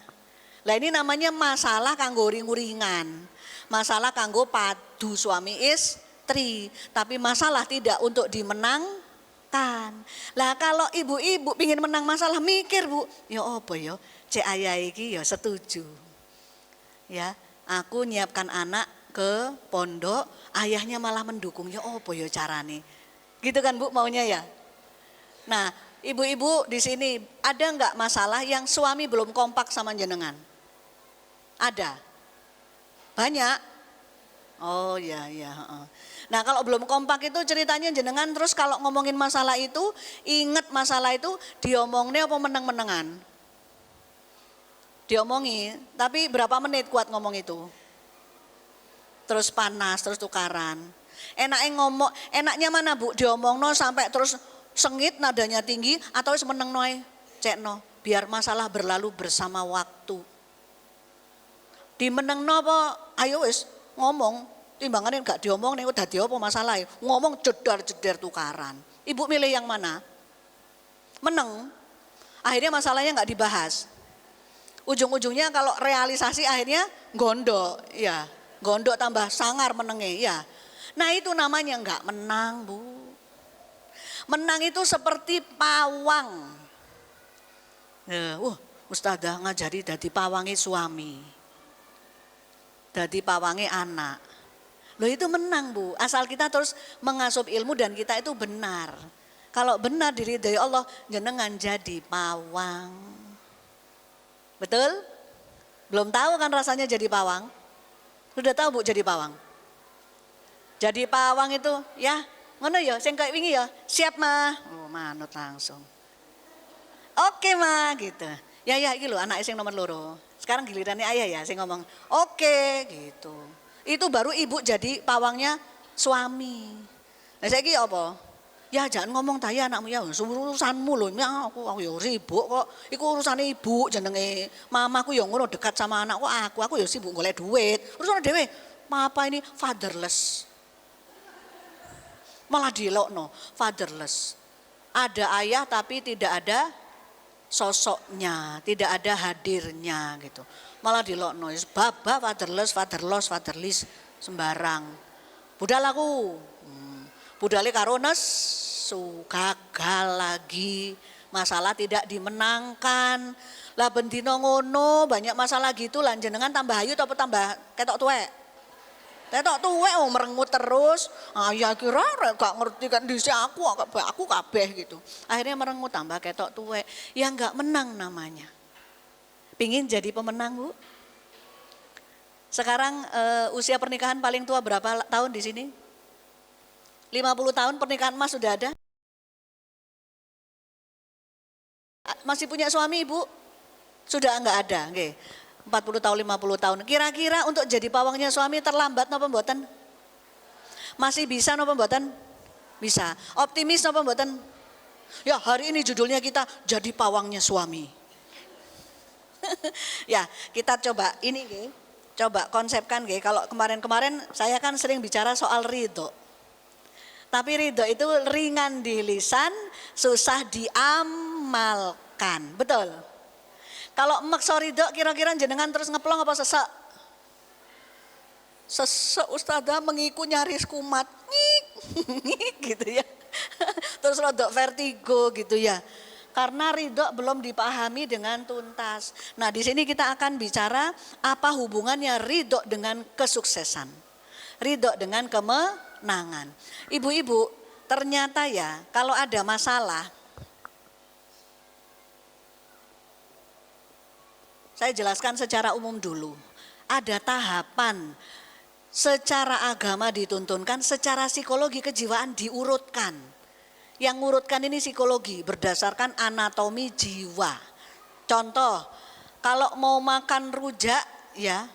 Lah ini namanya masalah kanggo uring-uringan. Masalah kanggo padu suami istri, tapi masalah tidak untuk dimenangkan. Lah kalau ibu-ibu pingin menang masalah mikir, Bu, ya apa ya? Cek ayah iki ya setuju. Ya, aku nyiapkan anak ke pondok, ayahnya malah mendukung. Ya apa ya carane? Gitu kan, Bu, maunya ya. Nah, ibu-ibu di sini ada enggak masalah yang suami belum kompak sama jenengan? Ada. Banyak. Oh ya. Nah, kalau belum kompak itu ceritanya jenengan terus kalau ngomongin masalah itu, ingat masalah itu diomongnya apa meneng-menengan? Diomongi, tapi berapa menit kuat ngomong itu? Terus panas, terus tukaran. Enaknya mana, Bu? Diomongno sampai terus sengit nadanya tinggi atau semeneng noy cekno biar masalah berlalu bersama waktu. Dimenengno apa? Ayo wis ngomong, timbangannya gak diomong nih udah diopo masalah, ngomong jedar-jedar tukaran. Ibu milih yang mana? Meneng. Akhirnya masalahnya gak dibahas. Ujung-ujungnya kalau realisasi akhirnya gondok, ya gondok tambah sangar menenge, ya. Nah itu namanya gak menang, Bu. Menang itu seperti pawang. Ustadzah ngajari dadi pawangi suami. Dadi pawangi anak. Loh itu menang, Bu. Asal kita terus mengasup ilmu dan kita itu benar. Kalau benar diridhai Allah, jenengan jadi pawang. Betul? Belum tahu kan rasanya jadi pawang? Sudah tahu, Bu, jadi pawang? Jadi pawang itu ya, ngono ya, sing kayak wingi ya, siap mah. Oh, manut langsung. Oke ma gitu. Ya ya iki lho anak sing nomor loro. Sekarang gilirannya ayah ya sing ngomong oke gitu. Itu baru ibu jadi pawangnya suami. Nah saiki apa? Ya jangan ngomong tahi anakmu ya urusanmu lho. Ya aku ya sibuk kok. Iku urusane ibu jenenge. Mamaku ya ngono dekat sama anakku aku ya sibuk golek duit. Urusane dhewe. Apa ini fatherless. Malah dielokno fatherless. Ada ayah tapi tidak ada sosoknya, tidak ada hadirnya gitu. Malah dilokno baba fatherless, fatherless sembarang. Budal aku. Budale karo nesu gagal lagi. Masalah tidak dimenangkan. Lah bendino ngono banyak masalah gitu lan jenengan tambah ayu apa tambah ketok tuwek? Ketok tuwek merengut terus. Ya kira gak ngerti kan dhisik aku kabeh gitu. Akhirnya merengut tambah ketok tuwek. Ya enggak menang namanya. Pingin jadi pemenang, Bu? Sekarang usia pernikahan paling tua berapa tahun di sini? 50 tahun pernikahan Mas sudah ada? Masih punya suami, Ibu? Sudah enggak ada, nggih. 40 tahun, 50 tahun. Kira-kira untuk jadi pawangnya suami terlambat napa mboten? Masih bisa napa mboten? Bisa. Optimis napa mboten? Ya, hari ini judulnya kita jadi pawangnya suami. Ya, kita coba ini nggih. Coba konsepkan nggih. Kalau kemarin-kemarin saya kan sering bicara soal ridho. Tapi ridho itu ringan di lisan, susah diamalkan. Betul? Kalau maksa ridho kira-kira jenengan terus ngeplong apa sesek? Sesek ustadzah mengiku nyaris kumat. Gitu ya. Terus rodok vertigo gitu ya. Karena ridho belum dipahami dengan tuntas. Nah di sini kita akan bicara apa hubungannya ridho dengan kesuksesan. Ridho dengan kemenangan. Ibu-ibu ternyata ya kalau ada masalah. Saya jelaskan secara umum dulu. Ada tahapan secara agama dituntunkan, secara psikologi kejiwaan diurutkan. Yang ngurutkan ini psikologi berdasarkan anatomi jiwa. Contoh, kalau mau makan rujak ya,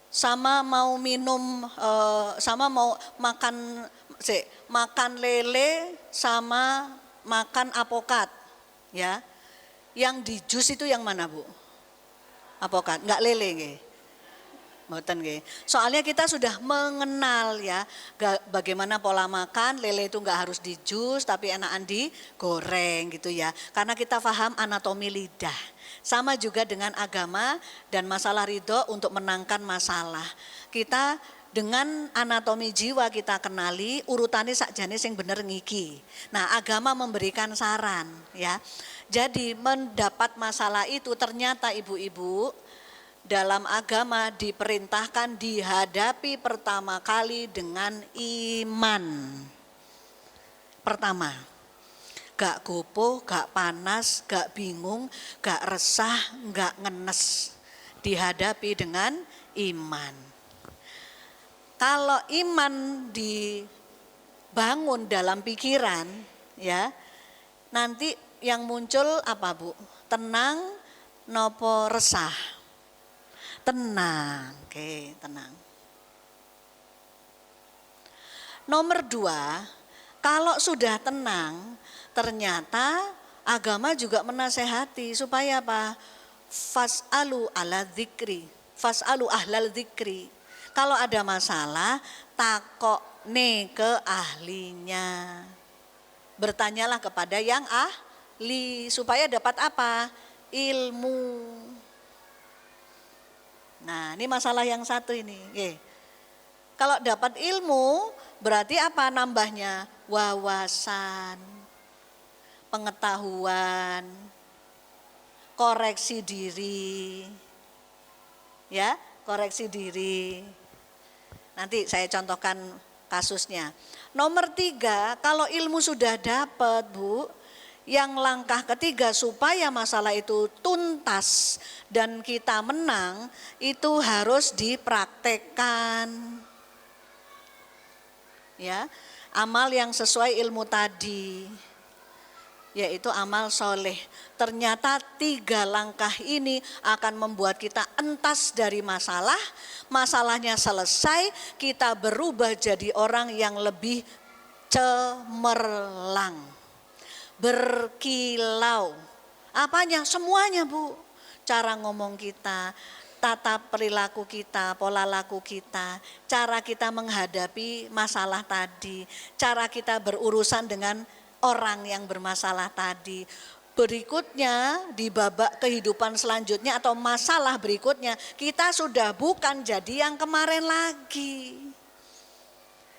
sama mau minum, sama mau makan lele sama makan apokat ya. Yang di jus itu yang mana, Bu? Apokat, enggak lele nggih. Mboten nggih. Soalnya kita sudah mengenal ya bagaimana pola makan, lele itu enggak harus di jus tapi enakan digoreng gitu ya. Karena kita paham anatomi lidah. Sama juga dengan agama dan masalah ridho untuk menangkan masalah. Kita dengan anatomi jiwa kita kenali urutannya sakjane sing bener ngiki. Nah, agama memberikan saran ya. Jadi mendapat masalah itu ternyata ibu-ibu dalam agama diperintahkan dihadapi pertama kali dengan iman. Pertama, gak gopoh, gak panas, gak bingung, gak resah, gak ngenes. Dihadapi dengan iman. Kalau iman dibangun dalam pikiran ya, nanti yang muncul apa Bu? Tenang nopo resah? Tenang, oke tenang. Nomor 2, kalau sudah tenang ternyata agama juga menasehati supaya apa? Fas'alu ala dzikri, fas'alu ahlal dzikri. Kalau ada masalah takokne ke ahlinya. Bertanyalah kepada yang supaya dapat apa? Ilmu. Nah ini masalah yang satu ini. Kalau dapat ilmu berarti apa nambahnya? Wawasan, pengetahuan, koreksi diri. Ya, koreksi diri. Nanti saya contohkan kasusnya. Nomor 3, kalau ilmu sudah dapat Bu, yang langkah ketiga supaya masalah itu tuntas dan kita menang, itu harus dipraktekkan. Ya, amal yang sesuai ilmu tadi. yaitu amal soleh. Ternyata 3 langkah ini akan membuat kita entas dari masalah, masalahnya selesai, kita berubah jadi orang yang lebih cemerlang, berkilau. Apanya? Semuanya Bu. Cara ngomong kita, tata perilaku kita, pola laku kita, cara kita menghadapi masalah tadi, cara kita berurusan dengan orang yang bermasalah tadi. Berikutnya di babak kehidupan selanjutnya atau masalah berikutnya, kita sudah bukan jadi yang kemarin lagi.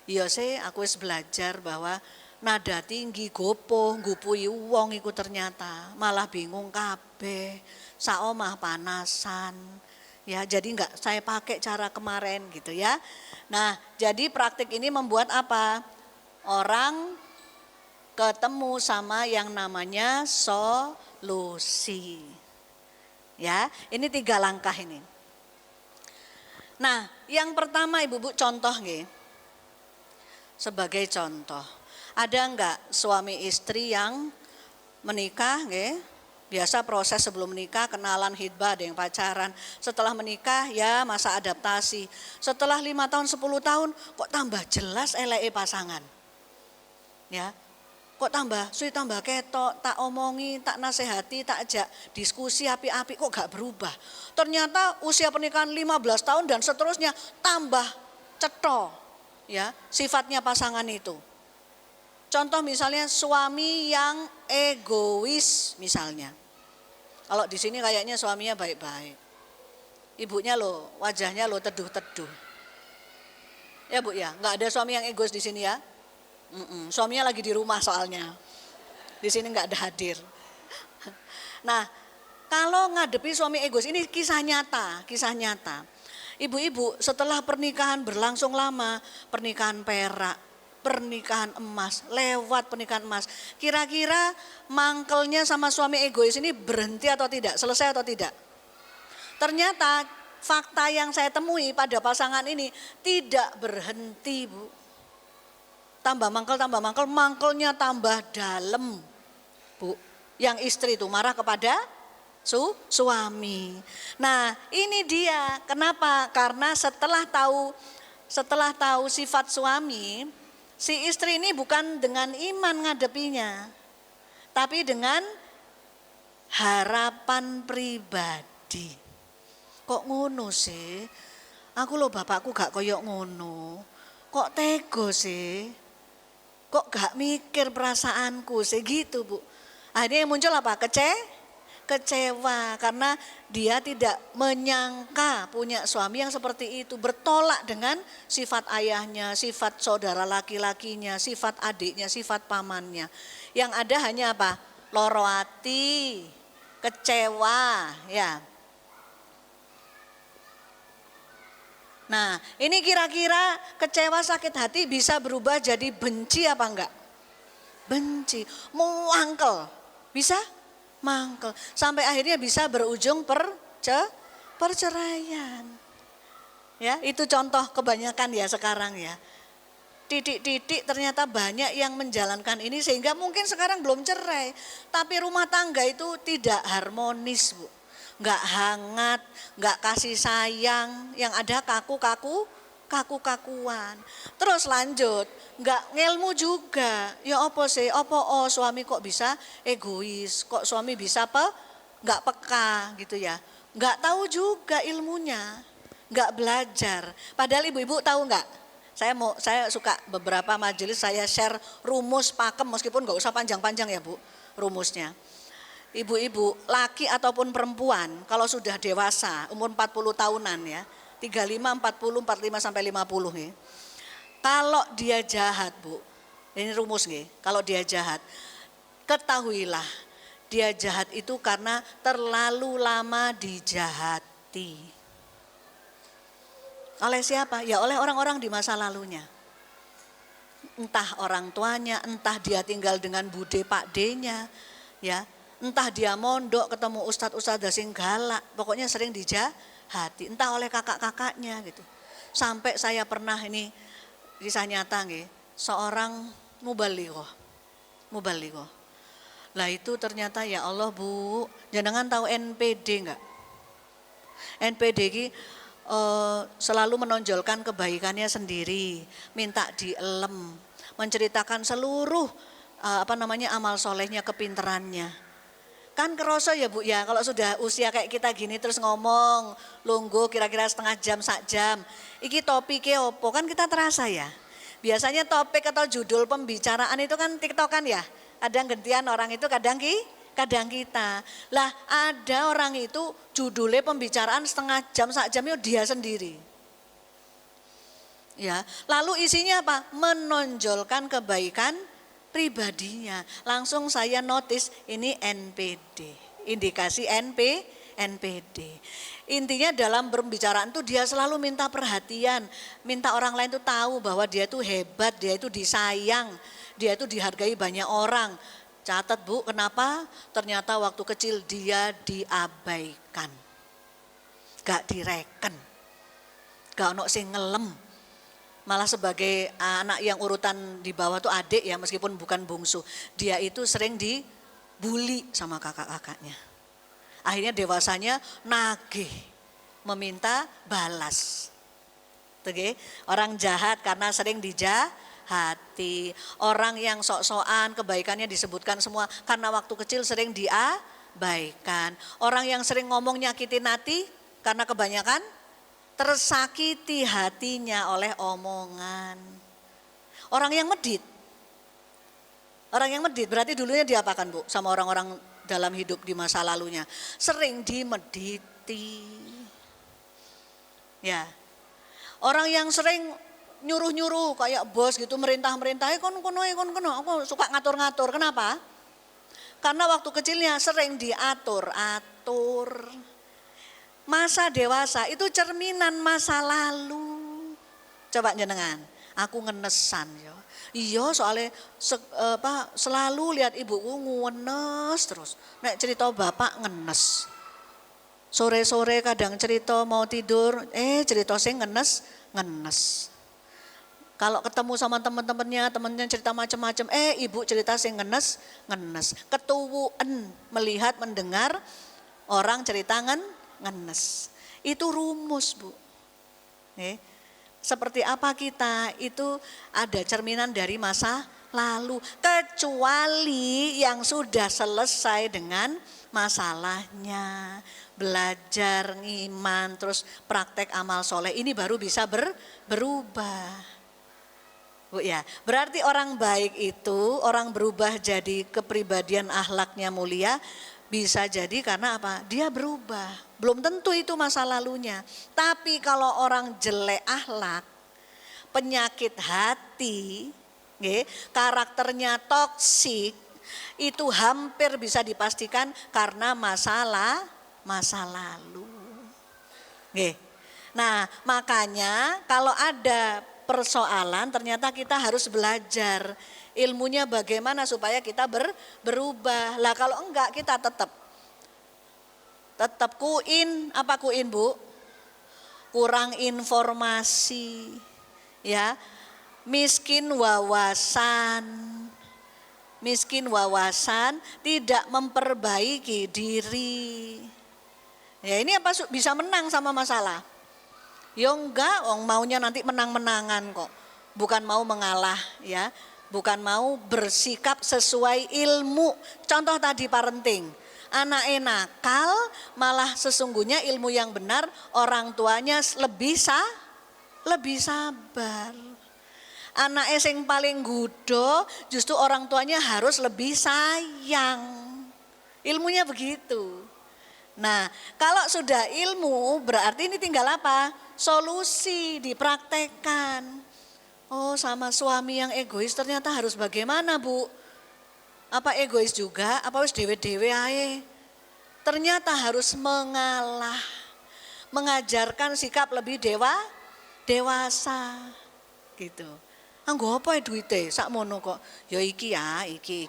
Iya sih, aku wis belajar bahwa nada tinggi gopoh ngupui wong iku ternyata malah bingung kabeh, saomah panasan. Ya, jadi enggak saya pakai cara kemarin gitu ya. Nah, jadi praktik ini membuat apa? Orang ketemu sama yang namanya solusi. Ya, ini 3 langkah ini. Nah, yang pertama Ibu-ibu contoh nggih. Sebagai contoh, ada enggak suami istri yang menikah nggih? Biasa proses sebelum menikah kenalan, hitbah, ada yang pacaran. Setelah menikah ya masa adaptasi. Setelah 5 tahun 10 tahun kok tambah jelas eleke pasangan. Ya. Kok tambah suwi tambah ketok, tak omongi, tak nasihati, tak ajak diskusi api-api kok gak berubah. Ternyata usia pernikahan 15 tahun dan seterusnya tambah cetha ya sifatnya pasangan itu. Contoh misalnya suami yang egois misalnya. Kalau di sini kayaknya suaminya baik-baik. Ibunya loh, wajahnya loh teduh-teduh. Ya Bu ya, nggak ada suami yang egois di sini ya. Suaminya lagi di rumah soalnya. Di sini nggak ada hadir. Nah, kalau ngadepi suami egois ini kisah nyata, kisah nyata. Ibu-ibu setelah pernikahan berlangsung lama, pernikahan perak, pernikahan emas, lewat pernikahan emas. Kira-kira mangkelnya sama suami egois ini berhenti atau tidak? Selesai atau tidak? Ternyata fakta yang saya temui pada pasangan ini tidak berhenti Bu. Tambah mangkel, mangkelnya tambah dalam Bu. Yang istri itu marah kepada suami. Nah ini dia, kenapa? Karena setelah tahu sifat suami, si istri ini bukan dengan iman ngadepinya, tapi dengan harapan pribadi. Kok ngono sih? Aku loh bapakku gak koyok ngono. Kok tego sih? Kok gak mikir perasaanku sih gitu Bu. Akhirnya yang muncul apa? Kecewa karena dia tidak menyangka punya suami yang seperti itu, bertolak dengan sifat ayahnya, sifat saudara laki-lakinya, sifat adiknya, sifat pamannya. Yang ada hanya apa? Loro ati, kecewa ya. Nah ini kira-kira kecewa sakit hati bisa berubah jadi benci apa enggak? Benci, mangkel, bisa? Mangkel, sampai akhirnya bisa berujung perceraian. Ya itu contoh kebanyakan ya sekarang ya. Titik-titik ternyata banyak yang menjalankan ini sehingga mungkin sekarang belum cerai. Tapi rumah tangga itu tidak harmonis Bu. Enggak hangat, enggak kasih sayang, yang ada kaku-kakuan. Terus lanjut, enggak ngelmu juga. Ya apa sih? Apa suami kok bisa egois? Kok suami bisa enggak peka gitu ya? Enggak tahu juga ilmunya. Enggak belajar. Padahal ibu-ibu tahu enggak? Saya suka beberapa majelis saya share rumus pakem meskipun enggak usah panjang-panjang ya Bu rumusnya. Ibu-ibu, laki ataupun perempuan kalau sudah dewasa, umur 40 tahunan ya, 35, 40, 45 sampai 50 nih. Kalau dia jahat Bu, ini rumus nih, kalau dia jahat, ketahuilah dia jahat itu karena terlalu lama dijahati. Oleh siapa? Ya oleh orang-orang di masa lalunya. Entah orang tuanya, entah dia tinggal dengan bude pak D-nya, ya. Entah dia mondok ketemu ustadz-ustadzah sing galak, pokoknya sering dijahati, entah oleh kakak-kakaknya gitu. Sampai saya pernah ini kisah nyata nggih, seorang mubalighah. Lah itu ternyata ya Allah Bu, jenengan tahu NPD enggak? NPD ini selalu menonjolkan kebaikannya sendiri, minta dielem, menceritakan seluruh amal solehnya, kepinterannya. Kan kerasa ya Bu ya, kalau sudah usia kayak kita gini terus ngomong, lungguh kira-kira setengah jam, sak jam. Iki topiknya opo, kan kita terasa ya. Biasanya topik atau judul pembicaraan itu kan tiktokan ya. Kadang gantian orang itu, kadang kita. Lah ada orang itu judulnya pembicaraan setengah jam, sak jam itu dia sendiri. Ya, lalu isinya apa? Menonjolkan kebaikan pribadinya. Langsung saya notice ini NPD, indikasi NPD. Intinya dalam pembicaraan itu dia selalu minta perhatian, minta orang lain itu tahu bahwa dia itu hebat, dia itu disayang, dia itu dihargai banyak orang. Catat Bu, kenapa? Ternyata waktu kecil dia diabaikan, gak direken, gak ono sing ngelem. Malah sebagai anak yang urutan di bawah tuh adik ya, meskipun bukan bungsu. Dia itu sering dibully sama kakak-kakaknya. Akhirnya dewasanya nagih, meminta balas. Oke, orang jahat karena sering dijahati. Orang yang sok-sokan kebaikannya disebutkan semua karena waktu kecil sering diabaikan. Orang yang sering ngomong nyakitin hati karena kebanyakan tersakiti hatinya oleh omongan. Orang yang medit berarti dulunya diapakan Bu sama orang-orang dalam hidup di masa lalunya? Sering dimediti. Ya. Orang yang sering nyuruh-nyuruh kayak bos gitu, merintah-merintah, kon kono, aku suka ngatur-ngatur. Kenapa? Karena waktu kecilnya sering diatur-atur. Masa dewasa itu cerminan masa lalu. Coba jenengan, aku ngenesan ya. Iya soalnya selalu lihat ibuku ngenes terus. Nek cerita bapak ngenes. Sore-sore kadang cerita mau tidur, cerita sing ngenes. Kalau ketemu sama temennya cerita macam-macam, ibu cerita sing ngenes. Ketuwuan melihat mendengar orang cerita ngenes. Itu rumus Bu. Seperti apa kita itu ada cerminan dari masa lalu. Kecuali yang sudah selesai dengan masalahnya. Belajar, ngiman, terus praktek amal soleh. Ini baru bisa berubah. Bu ya, berarti orang baik itu, orang berubah jadi kepribadian akhlaknya mulia. Bisa jadi karena apa? Dia berubah. Belum tentu itu masa lalunya. Tapi kalau orang jelek akhlak, penyakit hati, karakternya toksik, itu hampir bisa dipastikan karena masa lalu. Nah, makanya kalau ada persoalan ternyata kita harus belajar ilmunya bagaimana supaya kita berubah. Lah kalau enggak kita tetap kuin Bu? Kurang informasi. Ya. Miskin wawasan, tidak memperbaiki diri. Ya ini apa bisa menang sama masalah? Ya enggak, maunya nanti menang-menangan kok. Bukan mau mengalah ya. Bukan mau bersikap sesuai ilmu. Contoh tadi parenting. Anak nakal malah sesungguhnya ilmu yang benar orang tuanya lebih sabar. Anak sing paling gudo justru orang tuanya harus lebih sayang. Ilmunya begitu. Nah kalau sudah ilmu berarti ini tinggal apa? Solusi dipraktekkan. Oh sama suami yang egois ternyata harus bagaimana Bu? Apa egois juga? Apa wis dewe-dewe ae? Ternyata harus mengalah. Mengajarkan sikap lebih dewasa. Gitu. Anggo apa duite? Sakmono kok. Ya iki ya, iki.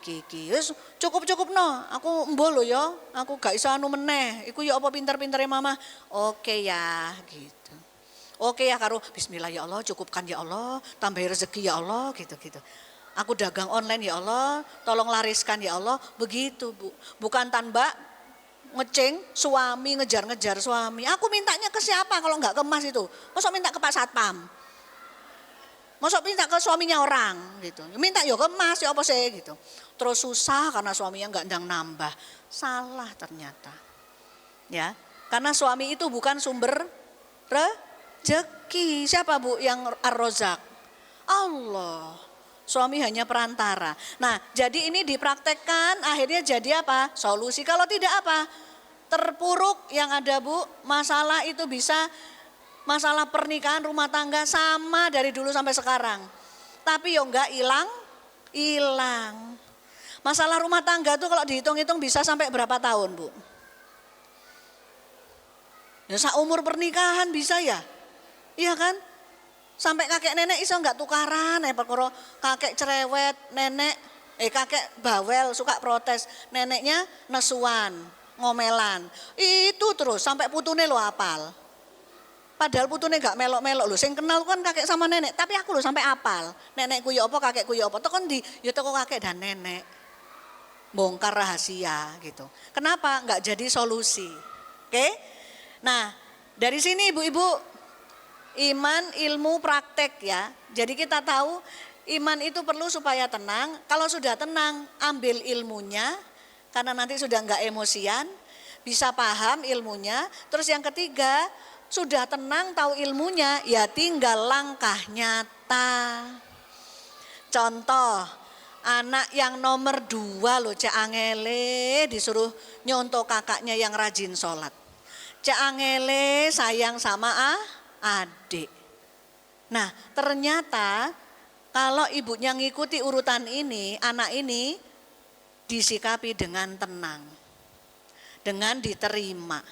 Wis cukup no. Aku mbok lho ya. Aku gak iso anu meneh. Iku ya apa pinter-pintere mama. Oke ya, gitu. Oke ya karo bismillah ya Allah, cukupkan ya Allah, tambah rezeki ya Allah gitu. Aku dagang online ya Allah, tolong lariskan ya Allah. Begitu Bu. Bukan tanpa ngeceng suami, ngejar-ngejar suami. Aku mintanya ke siapa kalau enggak ke Mas itu? Masa minta ke Pak Satpam? Masa minta ke suaminya orang gitu. Minta ya ke Mas ya apa sih gitu. Terus susah karena suaminya enggak ndang nambah. Salah ternyata. Ya, karena suami itu bukan sumber rezeki. Siapa Bu yang Ar-Razzaq? Allah. Suami hanya perantara. Nah, jadi ini dipraktekkan akhirnya jadi apa? Solusi. Kalau tidak apa? Terpuruk yang ada Bu, masalah itu bisa masalah pernikahan rumah tangga sama dari dulu sampai sekarang. Tapi ya enggak hilang. Masalah rumah tangga tuh kalau dihitung-hitung bisa sampai berapa tahun Bu? Ya seumur pernikahan bisa ya? Iya kan? Sampai kakek nenek iso enggak tukaran, perkara kakek cerewet, kakek bawel suka protes, neneknya nesuan, ngomelan. Itu terus sampai putune lo apal. Padahal putune enggak melok-melok lho, sing kenal kan kakek sama nenek, tapi aku lho sampai apal. Nenekku ya apa, kakekku ya apa. Tekon ndi? Ya teko kakek dan nenek. Bongkar rahasia gitu. Kenapa? Enggak jadi solusi. Oke? Nah, dari sini ibu-ibu, iman, ilmu, praktek ya. Jadi kita tahu iman itu perlu supaya tenang. Kalau sudah tenang, ambil ilmunya. Karena nanti sudah enggak emosian. Bisa paham ilmunya. Terus yang ketiga, sudah tenang tahu ilmunya. Ya tinggal langkah nyata. Contoh, anak yang nomor 2 loh, Cek Angele disuruh nyontoh kakaknya yang rajin sholat. Cek Angele sayang sama adik. Nah, ternyata kalau ibunya ngikuti urutan ini, anak ini disikapi dengan tenang. Dengan diterima.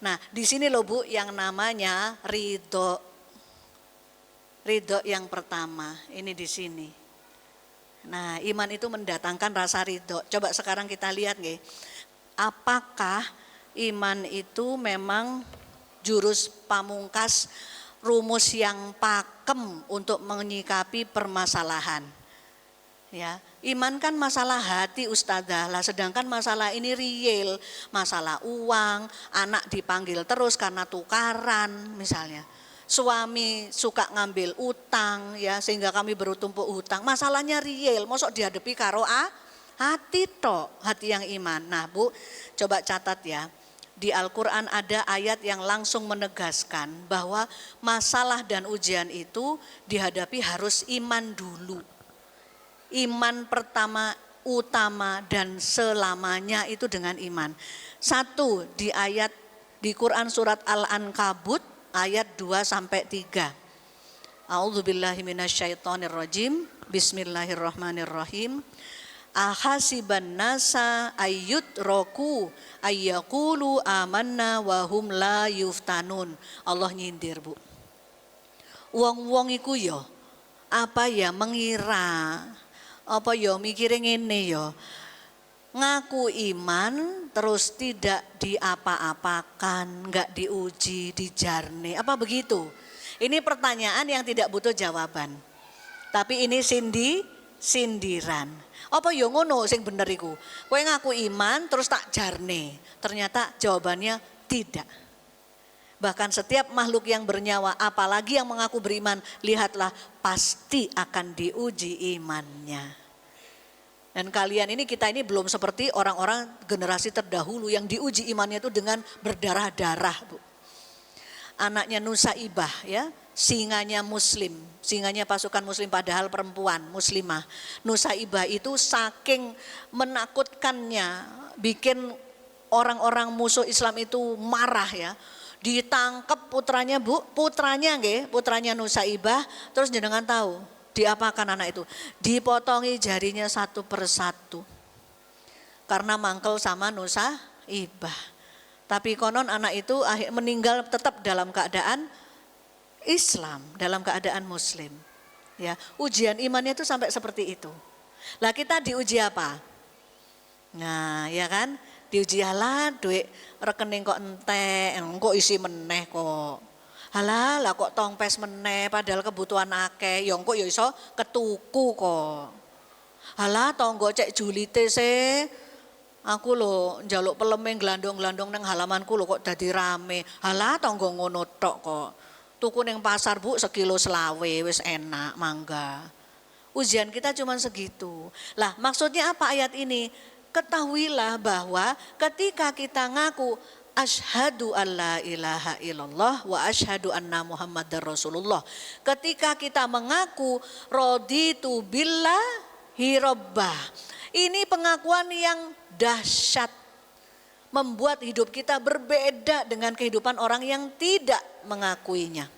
Nah, di sini loh Bu yang namanya ridho. Ridho yang pertama, ini di sini. Nah, iman itu mendatangkan rasa ridho. Coba sekarang kita lihat nggih. Apakah iman itu memang jurus pamungkas, rumus yang pakem untuk menyikapi permasalahan. Ya, iman kan masalah hati Ustazah, lah sedangkan masalah ini real, masalah uang, anak dipanggil terus karena tukaran misalnya. Suami suka ngambil utang ya sehingga kami bertumpuk utang. Masalahnya real, mosok dihadapi karo hati tok, hati yang iman. Nah, Bu, coba catat ya. Di Al-Quran ada ayat yang langsung menegaskan bahwa masalah dan ujian itu dihadapi harus iman dulu. Iman pertama, utama dan selamanya itu dengan iman. Satu di ayat di Quran surat Al-Ankabut ayat 2-3. A'udzubillahi minasyaitonirrajim. Bismillahirrahmanirrahim. Ahasiban nasa ayyutraku ayyaqulu amanna wa hum la yuftanun. Allah nyindir Bu. Wong-wong iku ya apa ya mengira, apa ya mikirin ngene ya. Ngaku iman terus tidak diapa-apakan, enggak diuji, dijarne. Apa begitu? Ini pertanyaan yang tidak butuh jawaban. Tapi ini sindiran. Apa ya ngono sing bener iku? Kowe ngaku iman terus tak jarne. Ternyata jawabannya tidak. Bahkan setiap makhluk yang bernyawa, apalagi yang mengaku beriman, lihatlah pasti akan diuji imannya. Dan kalian ini, kita ini belum seperti orang-orang generasi terdahulu yang diuji imannya itu dengan berdarah-darah, Bu. Anaknya Nusaibah ya, singanya muslim, singanya pasukan muslim padahal perempuan muslimah. Nusaibah itu saking menakutkannya, bikin orang-orang musuh Islam itu marah ya. Ditangkap putranya Bu, putranya Nusaibah, terus jenengan tahu diapakan anak itu? Dipotongi jarinya satu persatu. Karena mangkel sama Nusaibah. Tapi konon anak itu meninggal tetap dalam keadaan Islam, dalam keadaan muslim. Ya, ujian imannya itu sampai seperti itu. Lah kita diuji apa? Nah, ya kan? Diuji lah duit rekening kok entek, kok isi meneh kok. Halah lah kok tongpes meneh padahal kebutuhan akeh. Ya engko ya iso ketuku kok. Halah tonggo cek julite se. Aku lho njaluk peleme glandong-glandong nang halamanku lho kok dadi rame. Halah tonggo ngono tok kok. Tuku ning pasar Bu sekilo selawe wis enak mangga. Ujian kita cuma segitu. Lah maksudnya apa ayat ini? Ketahuilah bahwa ketika kita ngaku asyhadu alla ilaha illallah wa asyhadu anna muhammadar rasulullah. Ketika kita mengaku raditu billahi rabbah. Ini pengakuan yang dahsyat. Membuat hidup kita berbeda dengan kehidupan orang yang tidak mengakuinya.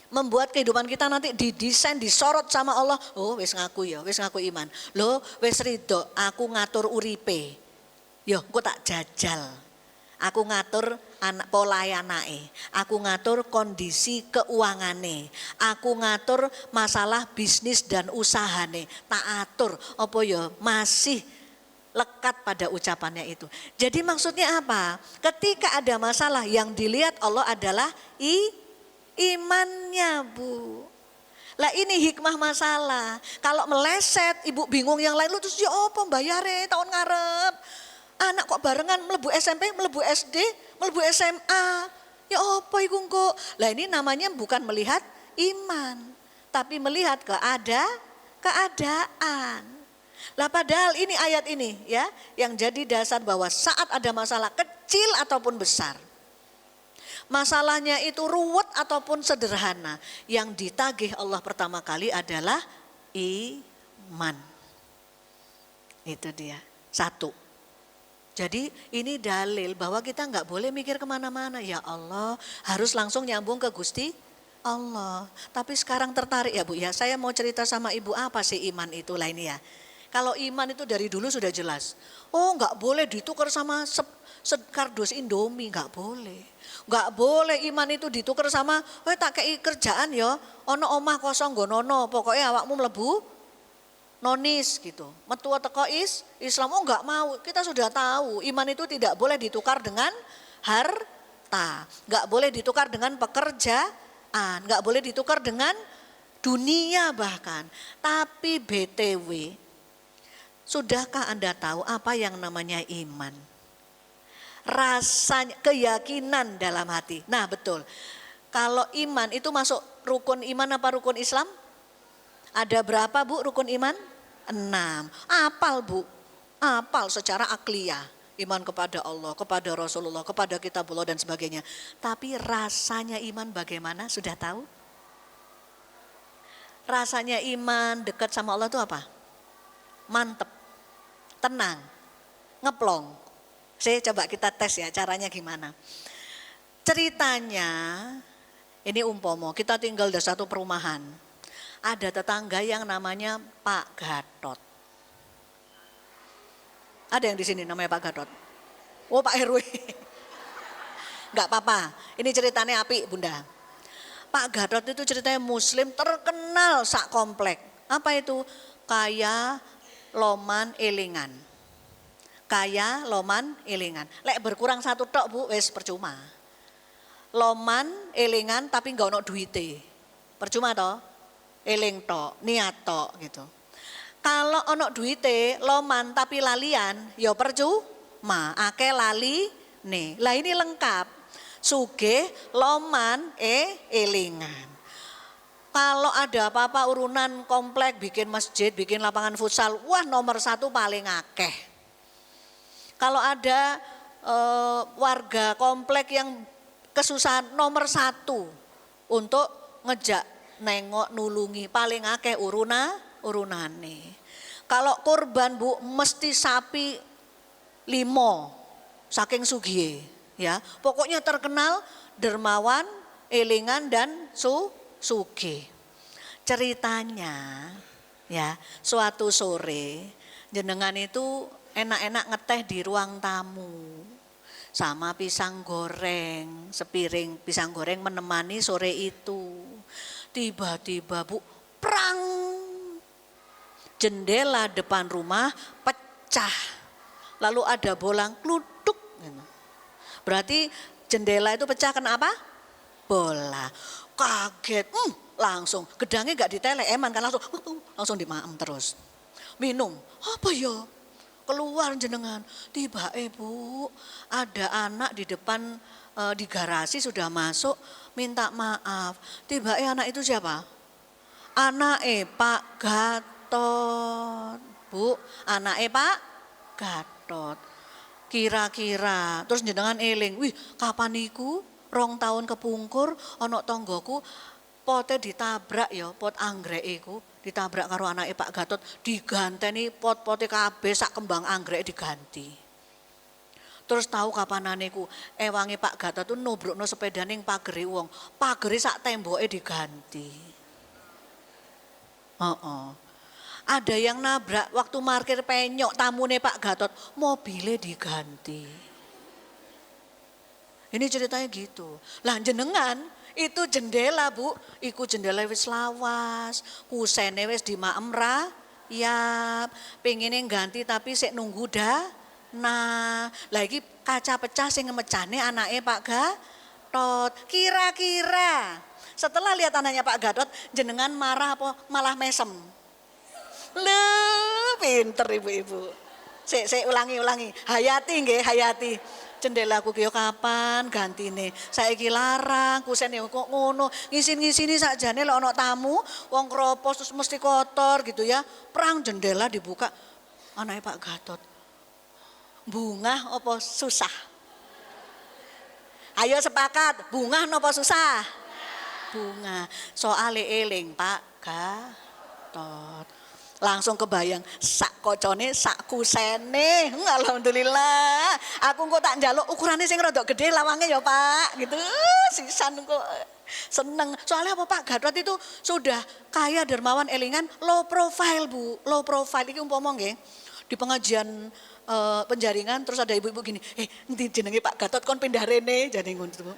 Membuat kehidupan kita nanti didesain, disorot sama Allah. Oh wis ngaku ya, wis ngaku iman. Loh wis ridho, aku ngatur uripe. Yo, aku tak jajal. Aku ngatur anak polayanae. Aku ngatur kondisi keuangane. Aku ngatur masalah bisnis dan usahane. Tak atur, apa ya masih lekat pada ucapannya itu. Jadi maksudnya apa? Ketika ada masalah yang dilihat Allah adalah imannya Bu. Lah ini hikmah masalah. Kalau meleset ibu bingung yang lain lu terus ya apa bayare tahun ngarep. Anak kok barengan melebu SMP, melebu SD, melebu SMA. Ya apa iku engko? Lah ini namanya bukan melihat iman, tapi melihat keadaan. Lah padahal ini ayat ini ya yang jadi dasar bahwa saat ada masalah kecil ataupun besar, masalahnya itu ruwet ataupun sederhana, yang ditagih Allah pertama kali adalah iman. Itu dia, satu. Jadi ini dalil bahwa kita nggak boleh mikir kemana-mana. Ya Allah harus langsung nyambung ke Gusti Allah. Tapi sekarang tertarik ya Bu ya, saya mau cerita sama Ibu apa sih iman itu lah ini ya. Kalau iman itu dari dulu sudah jelas. Oh nggak boleh ditukar sama sekardus Indomie, nggak boleh. Nggak boleh iman itu ditukar sama, tak kei kerjaan ya, ono omah kosong gonono, pokoknya awakmu mlebu nonis gitu. Metua teko Islam, oh nggak mau. Kita sudah tahu iman itu tidak boleh ditukar dengan harta, nggak boleh ditukar dengan pekerjaan, nggak boleh ditukar dengan dunia bahkan. Tapi BTW, sudahkah Anda tahu apa yang namanya iman? Rasanya, keyakinan dalam hati. Nah betul, kalau iman itu masuk rukun iman apa rukun Islam? Ada berapa Bu rukun iman? 6. Apal Bu, apal secara akliyah. Iman kepada Allah, kepada Rasulullah, kepada kitabullah dan sebagainya. Tapi rasanya iman bagaimana? Sudah tahu? Rasanya iman dekat sama Allah itu apa? Mantep, tenang, ngeplong. Saya coba kita tes ya caranya gimana. Ceritanya ini umpomo kita tinggal di satu perumahan. Ada tetangga yang namanya Pak Gatot. Ada yang di sini namanya Pak Gatot? Oh Pak RW. Enggak apa-apa, ini ceritanya apik Bunda. Pak Gatot itu ceritanya muslim terkenal sak komplek. Apa itu? Kaya, loman, elingan. Kaya, loman, elingan. Lek berkurang satu tok Bu, wes percuma. Loman, elingan tapi enggak ono duite. Percuma toh? Eling tok, niat tok gitu. Kalau ono duite, loman tapi lalian, ya percuma. Akeh lali nih. Lah ini lengkap. Sugih, loman, elingan. Kalau ada apa-apa urunan komplek, bikin masjid, bikin lapangan futsal, wah nomor 1 paling akeh. Kalau ada warga komplek yang kesusahan, nomor 1 untuk ngejak nengok nulungi, paling akeh urunane. Kalau kurban Bu mesti sapi 5 saking sugih ya. Pokoknya terkenal dermawan, elingan dan sugih. Ceritanya ya, suatu sore jenengan itu enak-enak ngeteh di ruang tamu. Sama pisang goreng, sepiring pisang goreng menemani sore itu. Tiba-tiba Bu, prang, jendela depan rumah pecah. Lalu ada bolang kluduk. Berarti jendela itu pecah kenapa? bola. Kaget, langsung gedangnya gak ditelek eman kan langsung dimaem terus. Minum, apa ya? Keluar jenengan, tiba Bu, ada anak di depan di garasi sudah masuk minta maaf. Tiba anak itu siapa? Anak Pak Gatot. Bu, anak Pak Gatot. Kira-kira, terus jenengan eling, wih kapan iku 2 tahun kepungkur, ono tonggoku pote ditabrak ya, pot anggrek iku ditabrak karo anake Pak Gatot, diganteni pot-pote kabeh sak kembang anggrek diganti. Terus tahu kapanane ku ewange Pak Gatot tuh nubrukno sepeda ning pagere wong, pagere sak temboke diganti. Ada yang nabrak waktu parkir penyok tamune Pak Gatot, mobilnya diganti. Ini ceritanya gitu. Lah jenengan itu jendela Bu, iku jendela wis lawas, kusene wis dimaem rayap, pengine ganti tapi sik nunggu dah. Nah, lagi kaca pecah sing ngemecane anake Pak Gatot. Kira-kira setelah lihat anaknya Pak Gatot, jenengan marah apa malah mesem? Loh, pinter ibu-ibu. Sik ulangi. Hayati nggih, Hayati. Jendelaku ki yo kapan gantine? Saiki larang, kusene kok ngono. Ngisin-ngisini sakjane lek ana tamu, wong kropos terus mesti kotor gitu ya. Perang jendela dibuka. Anake Pak Gatot. Bunga apa susah? Ayo sepakat, bunga napa susah? Bunga. Soale eling Pak Gatot. Langsung kebayang sak kocone sak kusene. Alhamdulillah. Aku kok tak njaluk ukurane sing rada gede lawange ya Pak gitu. Sisan kok seneng. Soalnya apa Pak Gatot itu sudah kaya dermawan elingan low profile Bu. Low profile iki umpama nggih di pengajian penjaringan terus ada ibu-ibu gini, endi jenenge Pak Gatot kon pindah rene jane ngono.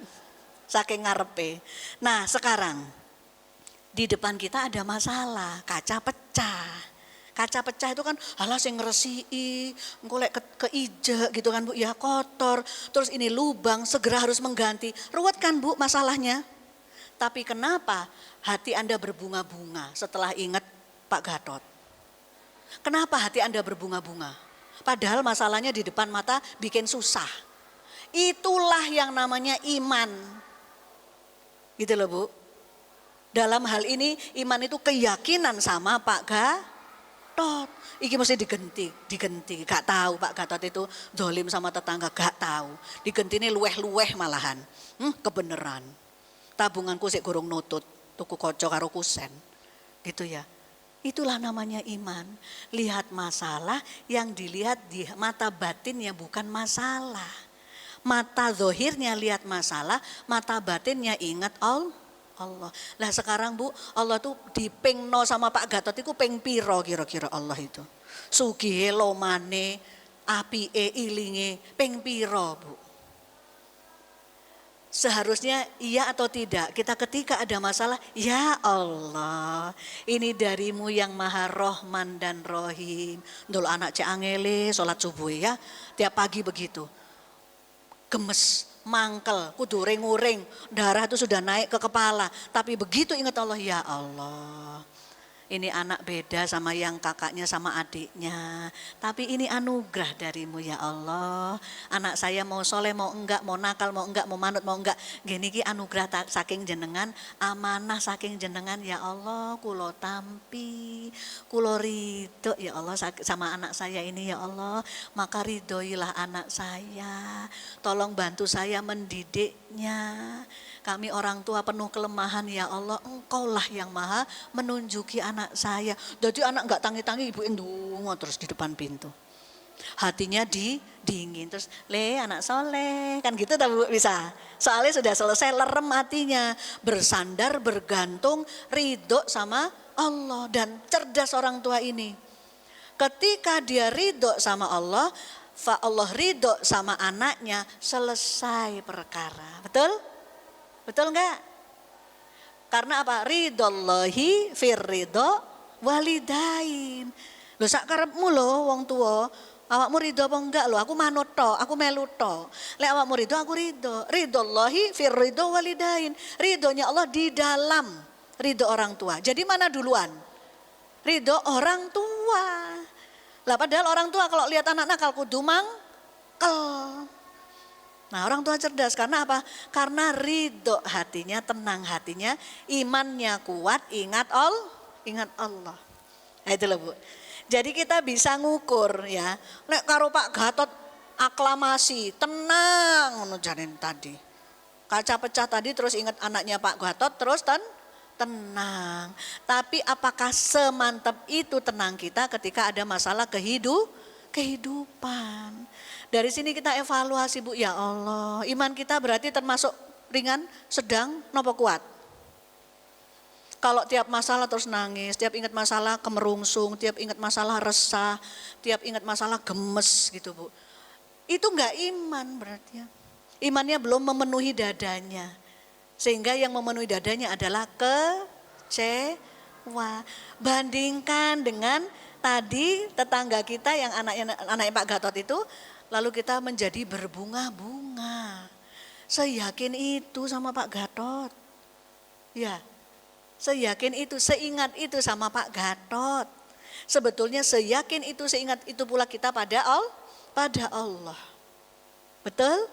Saking ngarepe. Nah, sekarang di depan kita ada masalah, kaca pecah. Kaca pecah itu kan halah sing ngresiki, engko lek keijek gitu kan Bu, ya kotor. Terus ini lubang, segera harus mengganti. Ruwet kan Bu masalahnya? Tapi kenapa hati Anda berbunga-bunga setelah ingat Pak Gatot? Kenapa hati Anda berbunga-bunga? Padahal masalahnya di depan mata bikin susah. Itulah yang namanya iman. Gitu loh Bu. Dalam hal ini iman itu keyakinan sama Pak Gatot. Iki mesti digenti. Gak tahu Pak Gatot itu dolim sama tetangga, gak tahu. Digenti ini luweh-luweh malahan. Kebeneran. Tabunganku sik gorong nutut, tuku koco karo kusen. Gitu ya. Itulah namanya iman. Lihat masalah yang dilihat di mata batinnya bukan masalah. Mata zohirnya lihat masalah, mata batinnya ingat Allah. Lah sekarang Bu, Allah tuh dipengno sama Pak Gatot itu peng piro kira-kira Allah itu. Sugihe lomane, apike ilinge peng piro Bu. Seharusnya iya atau tidak, kita ketika ada masalah, ya Allah ini darimu yang maha rohman dan rohim. Ndol anak cek angele, sholat subuh ya, tiap pagi begitu. Gemes, mangkel, kudu uring-uring, darah itu sudah naik ke kepala. Tapi begitu ingat Allah, ya Allah. Ini anak beda sama yang kakaknya sama adiknya. Tapi ini anugerah darimu ya Allah. Anak saya mau soleh mau enggak, mau nakal mau enggak, mau manut mau enggak. Gini ki anugerah saking jenengan, amanah saking jenengan ya Allah. Kulo tampi, kulo ridho ya Allah sama anak saya ini ya Allah. Maka ridhoilah anak saya. Tolong bantu saya mendidiknya. Kami orang tua penuh kelemahan ya Allah, Engkaulah yang maha menunjuki anak saya. Jadi anak enggak tangi-tangi ibu ndonga terus di depan pintu. Hatinya dingin terus, anak soleh kan gitu tak Bu bisa. Soalnya sudah selesai lerem hatinya, bersandar bergantung ridho sama Allah dan cerdas orang tua ini. Ketika dia ridho sama Allah ridho sama anaknya, selesai perkara. Betul? Betul enggak? Karena apa? Ridhollahi firridho walidain. Lho sak karepmu lho wong tua Awakmu ridho apa enggak lho? Aku manut tok, aku melu tok. Lek awakmu ridho, aku ridho. Ridhollahi fir ridho walidain. Ridhonya Allah di dalam ridho orang tua. Jadi mana duluan? Ridho orang tua. Lah padahal orang tua kalau lihat anak nakal kudu mangkel. Nah orang tua cerdas karena apa? Karena ridho hatinya, tenang hatinya, imannya kuat, ingat Allah. Nah itu loh Bu. Jadi kita bisa ngukur ya. Nek karo Pak Gatot aklamasi, tenang ngono janin tadi. Kaca pecah tadi terus ingat anaknya Pak Gatot terus tenang. Tapi apakah semantap itu tenang kita ketika ada masalah kehidupan? Dari sini kita evaluasi Bu, ya Allah, iman kita berarti termasuk ringan, sedang, nopo kuat? Kalau tiap masalah terus nangis, tiap ingat masalah kemerungsung, tiap ingat masalah resah, tiap ingat masalah gemes gitu Bu. Itu enggak iman berarti ya. Imannya belum memenuhi dadanya. Sehingga yang memenuhi dadanya adalah kecewa. Bandingkan dengan tadi tetangga kita yang anaknya Pak Gatot itu, lalu kita menjadi berbunga-bunga. Seyakin itu sama Pak Gatot. Ya, seyakin itu, seingat itu sama Pak Gatot. Sebetulnya seyakin itu, seingat itu pula kita pada Allah. Betul?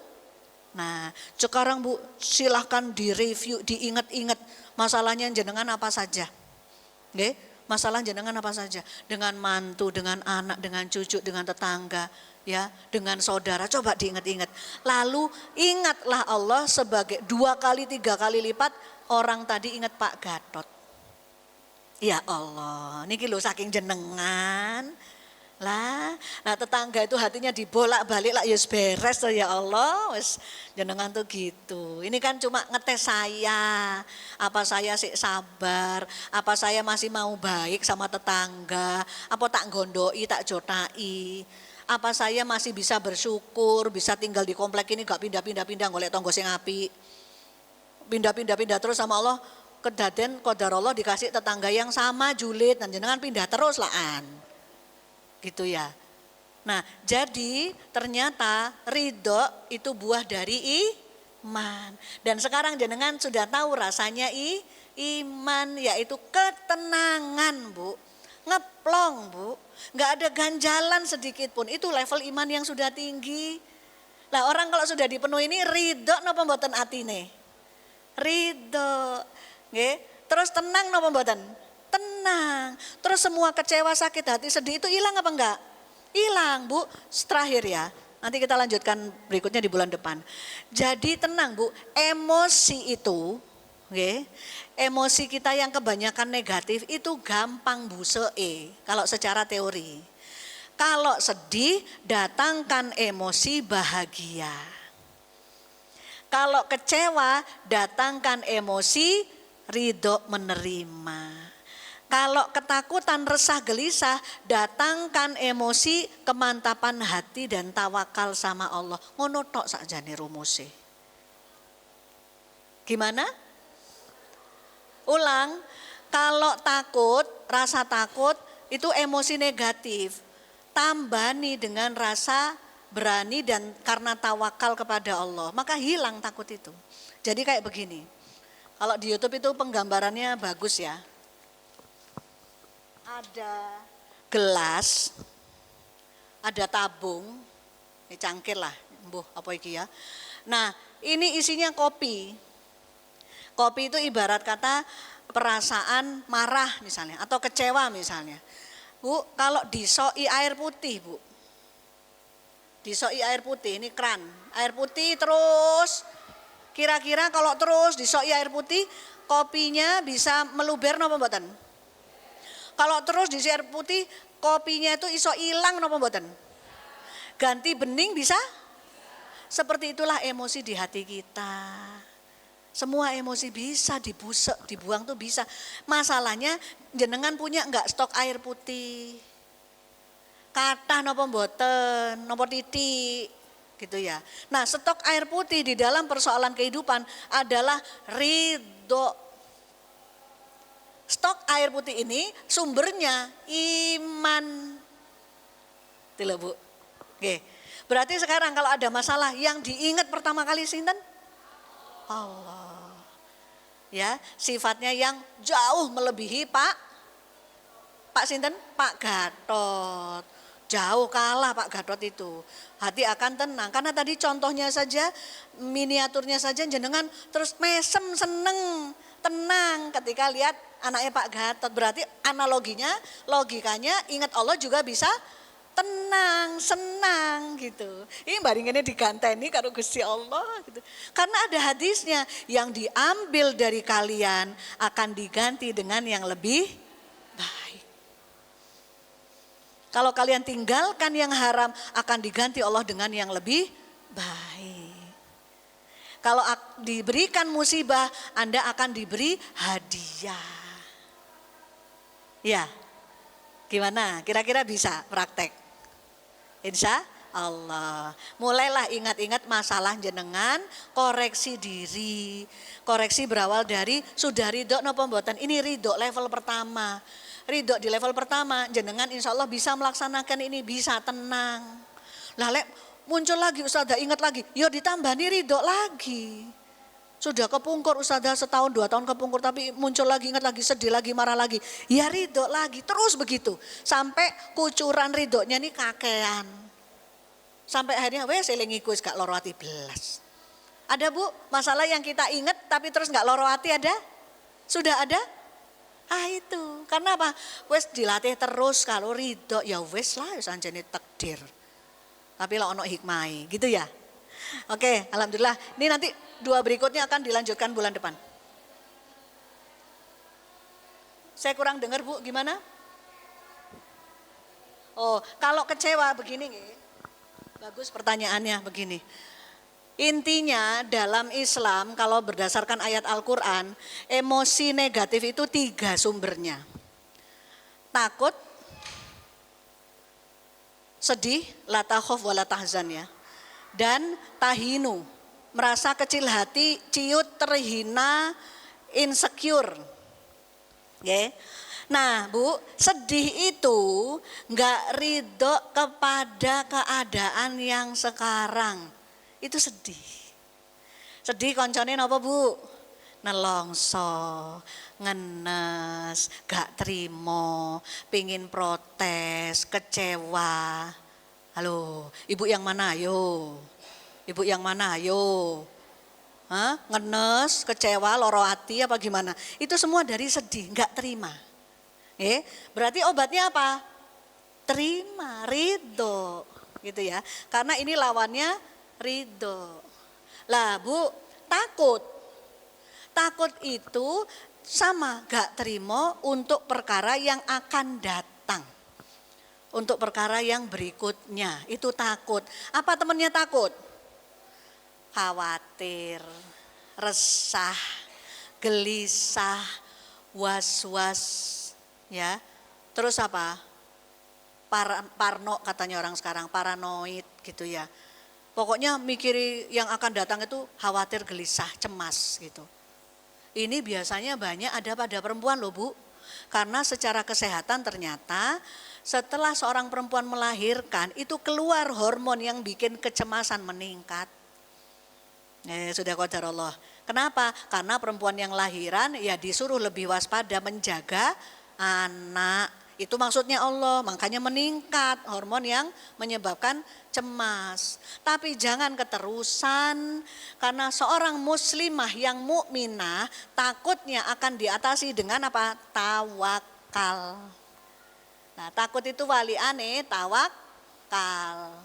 Nah, sekarang Bu, silahkan direview, diingat-ingat masalahnya jenengan apa saja. Oke? Masalah jenengan apa saja? Dengan mantu, dengan anak, dengan cucu, dengan tetangga, ya, dengan saudara. Coba diingat-ingat. Lalu ingatlah Allah sebagai 2 kali, 3 kali lipat orang tadi ingat Pak Gatot. Ya Allah, niki lho saking jenengan. Lah, nah tetangga itu hatinya dibolak-balik lah, yus beres ya Allah, wis jenengan tuh gitu. Ini kan cuma ngetes saya, apa saya sih sabar, apa saya masih mau baik sama tetangga, apa tak gondoi, tak jotai, apa saya masih bisa bersyukur, bisa tinggal di komplek ini gak pindah-pindah golek tonggo sing apik. Pindah-pindah terus sama Allah, kedaden qadarullah dikasih tetangga yang sama julid, dan jenengan pindah terus laan. Gitu ya. Nah, jadi ternyata ridho itu buah dari iman. Dan sekarang jenengan sudah tahu rasanya iman, yaitu ketenangan Bu. Ngeplong Bu, nggak ada ganjalan sedikit pun. Itu level iman yang sudah tinggi. Nah orang kalau sudah dipenuhi ini ridho napa mboten atine? Ridho. Nggih. Terus tenang napa mboten? Tenang. Terus semua kecewa, sakit hati, sedih itu hilang apa enggak? Hilang Bu. Terakhir ya. Nanti kita lanjutkan berikutnya di bulan depan. Jadi tenang Bu. Emosi itu, okay, emosi kita yang kebanyakan negatif itu gampang busee. Kalau secara teori. Kalau sedih datangkan emosi bahagia. Kalau kecewa datangkan emosi ridho menerima. Kalau ketakutan, resah, gelisah, datangkan emosi kemantapan hati dan tawakal sama Allah. Ngono tok sakjane rumuse. Gimana? Ulang, kalau takut, rasa takut itu emosi negatif. Tambani dengan rasa berani dan karena tawakal kepada Allah. Maka hilang takut itu. Jadi kayak begini. Kalau di YouTube itu penggambarannya bagus ya. Ada gelas, ada tabung, ini cangkir lah, mbuh apa iki ya. Nah ini isinya kopi. Kopi itu ibarat kata perasaan marah misalnya atau kecewa misalnya. Bu, kalau disoi air putih Bu. Disoi air putih, ini keran. Air putih terus, kira-kira kalau terus disoi air putih, kopinya bisa meluber napa mboten? Kalau terus di air putih, kopinya itu iso hilang napa mboten? Ganti bening bisa? Seperti itulah emosi di hati kita. Semua emosi bisa dibusek, dibuang tuh bisa. Masalahnya jenengan punya enggak stok air putih? Kathah napa mboten? Napa titik? Gitu ya. Nah, stok air putih di dalam persoalan kehidupan adalah ridho. Stok air putih ini sumbernya iman. Tidak Bu. Oke. Berarti sekarang kalau ada masalah yang diingat pertama kali sinten? Allah. Ya, sifatnya yang jauh melebihi Pak sinten? Pak Gatot. Jauh kalah Pak Gatot itu. Hati akan tenang. Karena tadi contohnya saja, miniaturnya saja jenengan terus mesem, seneng, tenang ketika lihat anaknya Pak Gatot. Berarti analoginya, logikanya ingat Allah juga bisa tenang, senang gitu. Ini baringannya diganteni karo Gusti Allah gitu. Karena ada hadisnya, yang diambil dari kalian akan diganti dengan yang lebih baik. Kalau kalian tinggalkan yang haram akan diganti Allah dengan yang lebih baik. Kalau diberikan musibah, Anda akan diberi hadiah. Ya, gimana? Kira-kira bisa praktek? Insya Allah. Mulailah ingat-ingat masalah jenengan, koreksi diri. Koreksi berawal dari sudah ridho napa mboten. Ini ridho level pertama. Ridho di level pertama, jenengan insya Allah bisa melaksanakan ini, bisa tenang. Lah lek muncul lagi Ustazah, ingat lagi, yo ditambani ridho lagi. Sudah kepungkur Ustazah setahun 2 tahun kepungkur, tapi muncul lagi, ingat lagi, sedih lagi, marah lagi. Ya ridho lagi, terus begitu. Sampai kucuran ridhonya ini kakean. Sampai akhirnya wes elingiku gak loro hati belas. Ada Bu, masalah yang kita ingat tapi terus gak loro hati ada? Sudah ada? Itu, karena apa? Wes dilatih terus, kalau ridho ya wes lah, wes anjene takdir. Tapi lah ono hikmah, gitu ya. Oke, alhamdulillah. Ini nanti 2 berikutnya akan dilanjutkan bulan depan. Saya kurang dengar Bu, gimana? Oh, kalau kecewa begini nih. Bagus pertanyaannya begini. Intinya dalam Islam kalau berdasarkan ayat Al-Quran, emosi negatif itu 3 sumbernya. Takut, sedih, la takhaf wa la tahzan ya. Dan tahinu, merasa kecil hati, ciut, terhina, insecure. Oke. Nah Bu, sedih itu enggak ridho kepada keadaan yang sekarang. Itu sedih. Sedih koncone napa Bu? Nelongso, ngenes, gak terima, pingin protes, kecewa. Halo, ibu yang mana ayo? Ibu yang mana ayo? Hah? Ngenes, kecewa, loro hati apa gimana? Itu semua dari sedih, gak terima. Berarti obatnya apa? Terima, ridho, gitu ya. Karena ini lawannya ridho. Lah Bu, takut. Takut itu sama gak terima untuk perkara yang akan datang. Untuk perkara yang berikutnya, itu takut. Apa temannya takut? Khawatir, resah, gelisah, was-was, ya. Terus apa? Parno katanya orang sekarang, paranoid gitu ya. Pokoknya mikiri yang akan datang itu khawatir, gelisah, cemas gitu. Ini biasanya banyak ada pada perempuan loh Bu. Karena secara kesehatan ternyata setelah seorang perempuan melahirkan itu keluar hormon yang bikin kecemasan meningkat. Sudah qadar Allah. Kenapa? Karena perempuan yang lahiran ya disuruh lebih waspada menjaga anak. Itu maksudnya Allah, makanya meningkat hormon yang menyebabkan cemas. Tapi jangan keterusan, karena seorang muslimah yang mukminah takutnya akan diatasi dengan apa? Tawakal. Nah, takut itu waliane tawakal.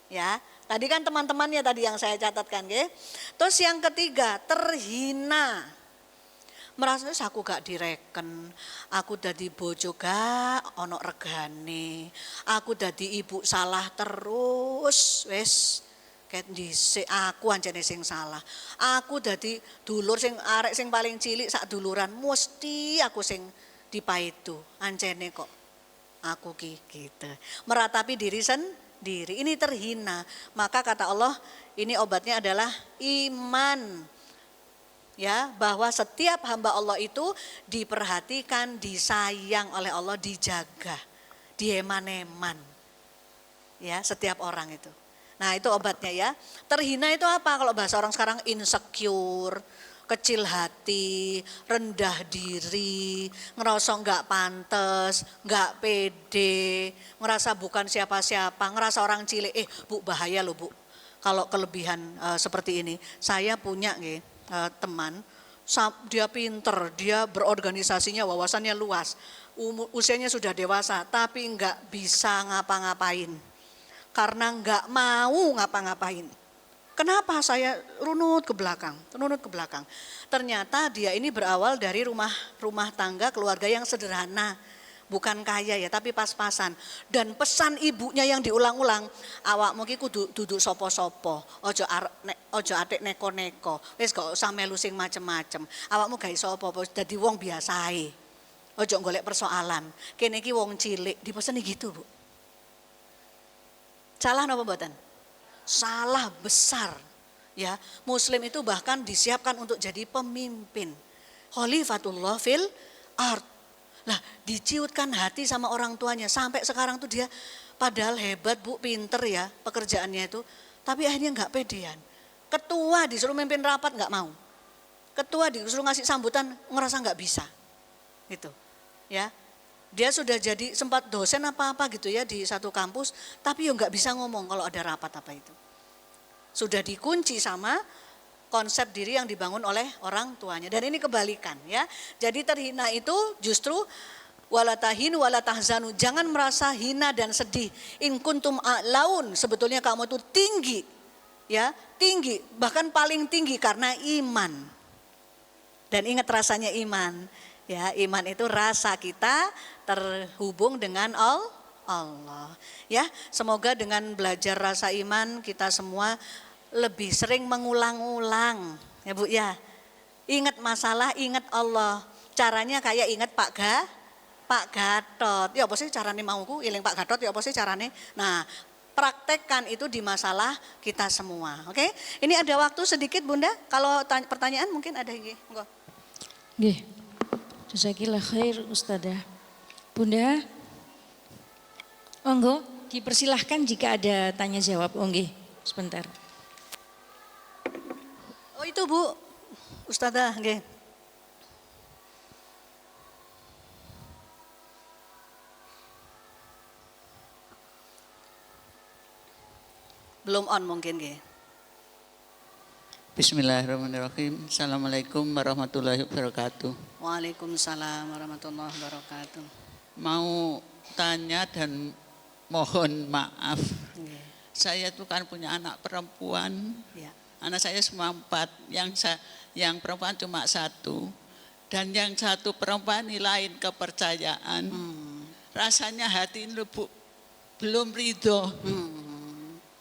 Ya, tadi kan teman-temannya tadi yang saya catatkan, nggih. Terus yang ketiga, terhina. Merasa aku gak direken, aku dadi bojo gak ono regane, aku dadi ibu salah terus, wes ket dhisik aku anjene sing salah. Aku dadi dulur sing arek sing paling cilik sak duluran, mesti aku sing dipaitu. Anjene kok aku ki gitu. Meratapi diri sendiri, ini terhina. Maka kata Allah, ini obatnya adalah iman. Ya, bahwa setiap hamba Allah itu diperhatikan, disayang oleh Allah, dijaga, dieman-eman. Ya, setiap orang itu. Nah, itu obatnya ya. Terhina itu apa? Kalau bahasa orang sekarang insecure, kecil hati, rendah diri, ngerasa nggak pantes, nggak pede, ngerasa bukan siapa-siapa, ngerasa orang cilik. Bu, bahaya loh Bu. Kalau kelebihan seperti ini. Saya punya teman, dia pinter, dia berorganisasinya, wawasannya luas, usianya sudah dewasa, tapi nggak bisa ngapa-ngapain. Karena nggak mau ngapa-ngapain. Kenapa saya runut ke belakang? Ternyata dia ini berawal dari rumah tangga keluarga yang sederhana. Bukan kaya ya, tapi pas-pasan. Dan pesan ibunya yang diulang-ulang, awakmu ki kudu duduk sopo-sopo, ojo atik neko-neko, wis gak usah melu sing macem-macem. Awakmu gak iso apa-apa, dadi wong biasa ae. Ojo golek persoalan. Kene iki wong cilik, dipeseni gitu, Bu. Salah napa mboten? Salah besar. Ya, Muslim itu bahkan disiapkan untuk jadi pemimpin. Khalifatullah fil ard. Lah, diciutkan hati sama orang tuanya sampai sekarang tuh dia padahal hebat Bu, pinter ya pekerjaannya itu, tapi akhirnya nggak pedean. Ketua disuruh mimpin rapat nggak mau. Ketua disuruh ngasih sambutan ngerasa nggak bisa. Gitu. Ya. Dia sudah jadi sempat dosen apa-apa gitu ya di satu kampus, tapi nggak bisa ngomong kalau ada rapat apa itu. Sudah dikunci sama konsep diri yang dibangun oleh orang tuanya. Dan ini kebalikan ya. Jadi terhina itu justru wala tahinu wala tahzanu. Jangan merasa hina dan sedih. In kuntum a'laun, sebetulnya kamu itu tinggi. Ya, tinggi, bahkan paling tinggi karena iman. Dan ingat rasanya iman. Ya, iman itu rasa kita terhubung dengan Allah. Ya, semoga dengan belajar rasa iman kita semua lebih sering mengulang-ulang. Ya Bu ya. Ingat masalah, ingat Allah. Caranya kayak ingat Pak Gatot. Ya apa sih carane mauku iling Pak Gatot ya apa sih carane? Nah, praktekkan itu di masalah kita semua. Oke? Ini ada waktu sedikit Bunda. Kalau pertanyaan mungkin ada nggih. Monggo. Nggih. Jazakillah khair Ustazah. Bunda, monggo dipersilahkan jika ada tanya jawab. Nggih, sebentar. Oh itu Bu, Ustazah, nggih. Belum on mungkin nggih. Bismillahirrahmanirrahim. Assalamualaikum warahmatullahi wabarakatuh. Waalaikumsalam warahmatullahi wabarakatuh. Mau tanya dan mohon maaf. Nggih. Saya tuh kan punya anak perempuan. Ya. Anak saya semua 4. Yang perempuan cuma 1. Dan yang 1 perempuan ini lain kepercayaan. Rasanya hati ini belum ridho.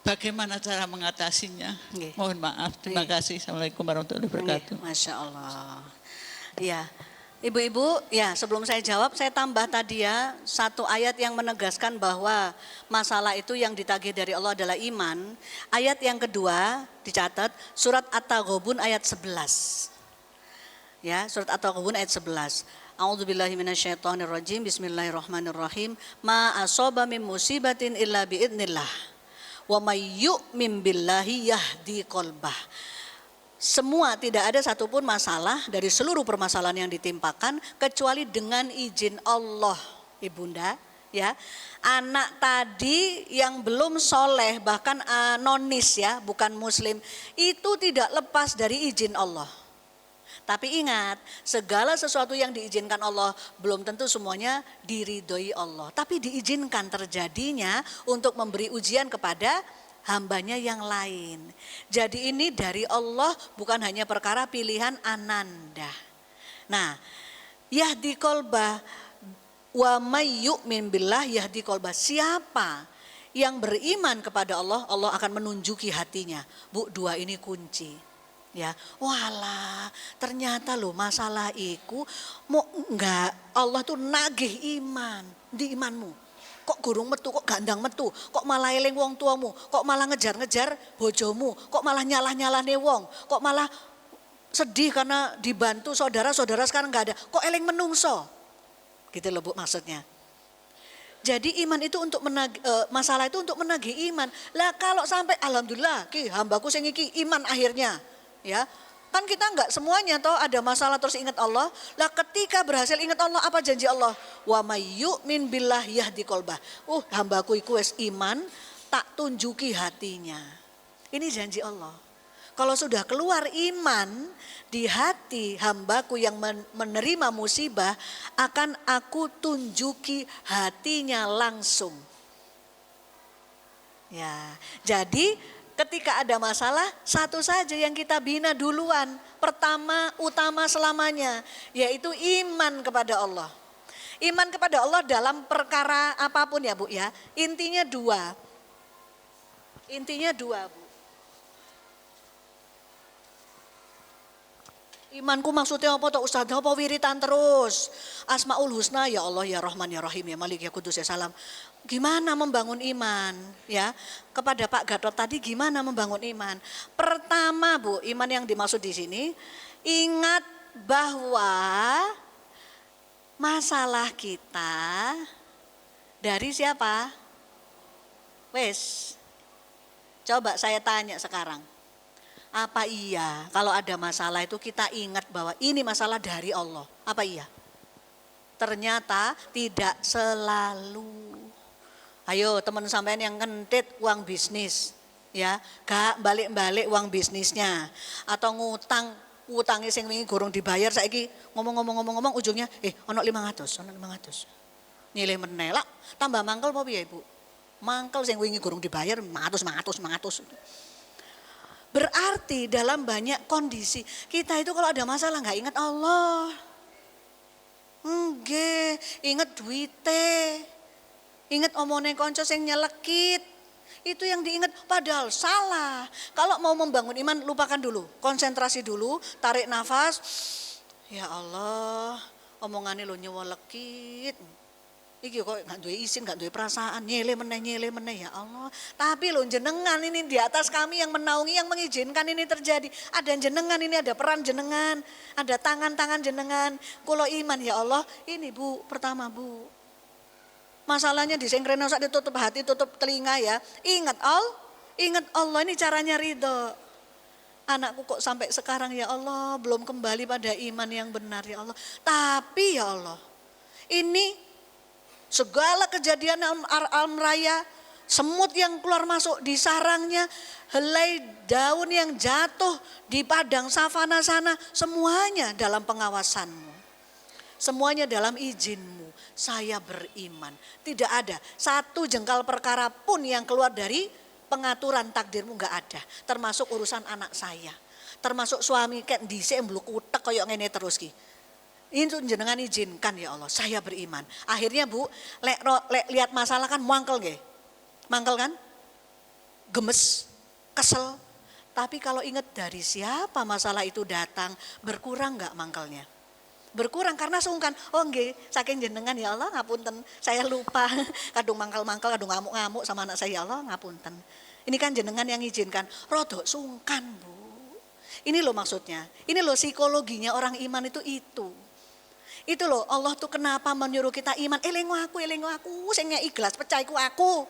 Bagaimana cara mengatasinya? Nggih. Mohon maaf. Terima kasih. Assalamualaikum warahmatullahi wabarakatuh. Masya Allah. Ya, ibu-ibu, ya sebelum saya jawab, saya tambah tadi ya satu ayat yang menegaskan bahwa masalah itu yang ditagih dari Allah adalah iman. Ayat yang kedua dicatat surat At-Taghabun ayat 11. Ya, surat At-Taghabun ayat 11. A'udzubillahi minasyaitonirrajim. Bismillahirrahmanirrahim. Ma asaba min musibatin illa biidznillah. Wa may yu'min billahi yahdi qalbah. Semua tidak ada satupun masalah dari seluruh permasalahan yang ditimpakan kecuali dengan izin Allah, Ibunda, ya. Anak tadi yang belum soleh bahkan nonis ya, bukan muslim, itu tidak lepas dari izin Allah. Tapi ingat, segala sesuatu yang diizinkan Allah belum tentu semuanya diridhoi Allah. Tapi diizinkan terjadinya untuk memberi ujian kepada hambanya yang lain. Jadi ini dari Allah bukan hanya perkara pilihan ananda. Nah, yahdi qalbah wa may yu'min billah yahdi qalbah. Siapa yang beriman kepada Allah, Allah akan menunjuki hatinya. Bu, 2 ini kunci. Ya, walah, ternyata loh masalah iku mau enggak Allah tuh nagih iman di imanmu. Kok gurung metu, kok gandang metu, kok malah eling wong tuamu, kok malah ngejar-ngejar bojomu, kok malah nyalah-nyalane wong, kok malah sedih karena dibantu saudara-saudara sekarang enggak ada, kok eling menungso. Gitu loh Bu maksudnya. Jadi iman itu untuk masalah itu untuk menagih iman. Lah kalau sampai alhamdulillah ki hambaku sing iki iman akhirnya, ya. Kan kita enggak semuanya toh ada masalah terus ingat Allah. Lah ketika berhasil ingat Allah, apa janji Allah? Wa may yu'min billah yahdi qalbah. Hambaku iku wis iman, tak tunjuki hatinya. Ini janji Allah. Kalau sudah keluar iman di hati hambaku yang menerima musibah, akan aku tunjuki hatinya langsung. Ya, jadi ketika ada masalah, satu saja yang kita bina duluan. Pertama, utama selamanya, yaitu iman kepada Allah. Iman kepada Allah dalam perkara apapun ya Bu ya. Intinya dua, Bu. Imanku maksudnya apa toh Ustaz? Apa wiritan terus? Asmaul Husna, ya Allah, ya Rahman, ya Rahim, ya Malik, ya Kudus, ya Salam. Gimana membangun iman? Ya, kepada Pak Gatot tadi gimana membangun iman? Pertama Bu, iman yang dimaksud di sini, ingat bahwa masalah kita dari siapa? Wes, coba saya tanya sekarang. Apa iya kalau ada masalah itu kita ingat bahwa ini masalah dari Allah? Apa iya? Ternyata tidak selalu. Ayo teman sampean yang kentit uang bisnis, ya, gak balik-balik uang bisnisnya, atau ngutangnya sing wingi gorong dibayar saiki ngomong ujungnya ono 500. Nilai menelak tambah mangkel apa piye Ibu? Mangkel sing wingi gorong dibayar 100. Berarti dalam banyak kondisi kita itu kalau ada masalah nggak ingat Allah. Nggih, ingat duite. Ingat omone konco sing nyelekit. Itu yang diingat padahal salah. Kalau mau membangun iman lupakan dulu, konsentrasi dulu, tarik nafas. Ya Allah, omongannya lo nyelekit. Iki kok gak duwe izin, gak duwe perasaan, nyele meneh ya Allah. Tapi lo jenengan ini di atas kami yang menaungi, yang mengizinkan ini terjadi. Ada jenengan ini, ada peran jenengan, ada tangan-tangan jenengan. Kalau iman ya Allah, ini Bu, pertama Bu. Masalahnya disengkreno sak ditutup hati, tutup telinga ya. Ingat Allah ini caranya ridho. Anakku kok sampai sekarang ya Allah belum kembali pada iman yang benar ya Allah. Tapi ya Allah, ini segala kejadian alam raya, semut yang keluar masuk di sarangnya, helai daun yang jatuh di padang savana sana, semuanya dalam pengawasanmu. Semuanya dalam izinmu. Saya beriman. Tidak ada satu jengkal perkara pun yang keluar dari pengaturan takdirmu, enggak ada. Termasuk urusan anak saya. Termasuk suami kayak dhisik mbluk utek koyo ngene terus ki. Itu jenengan izinkan ya Allah, saya beriman. Akhirnya Bu, lihat masalah kan mangkel nggih. Mangkel kan? Gemes, kesel. Tapi kalau ingat dari siapa masalah itu datang, berkurang enggak mangkelnya? Berkurang karena sungkan. Oh nggih, saking jenengan ya Allah, ngapunten. Saya lupa. Kadung mangkel-mangkel, kadung ngamuk-ngamuk sama anak saya, ya Allah, ngapunten. Ini kan jenengan yang izinkan. Rodok sungkan Bu. Ini loh maksudnya. Ini loh psikologinya orang iman itu. Itu loh Allah tuh kenapa menyuruh kita iman. Elingo aku, sing ikhlas pecah iku aku.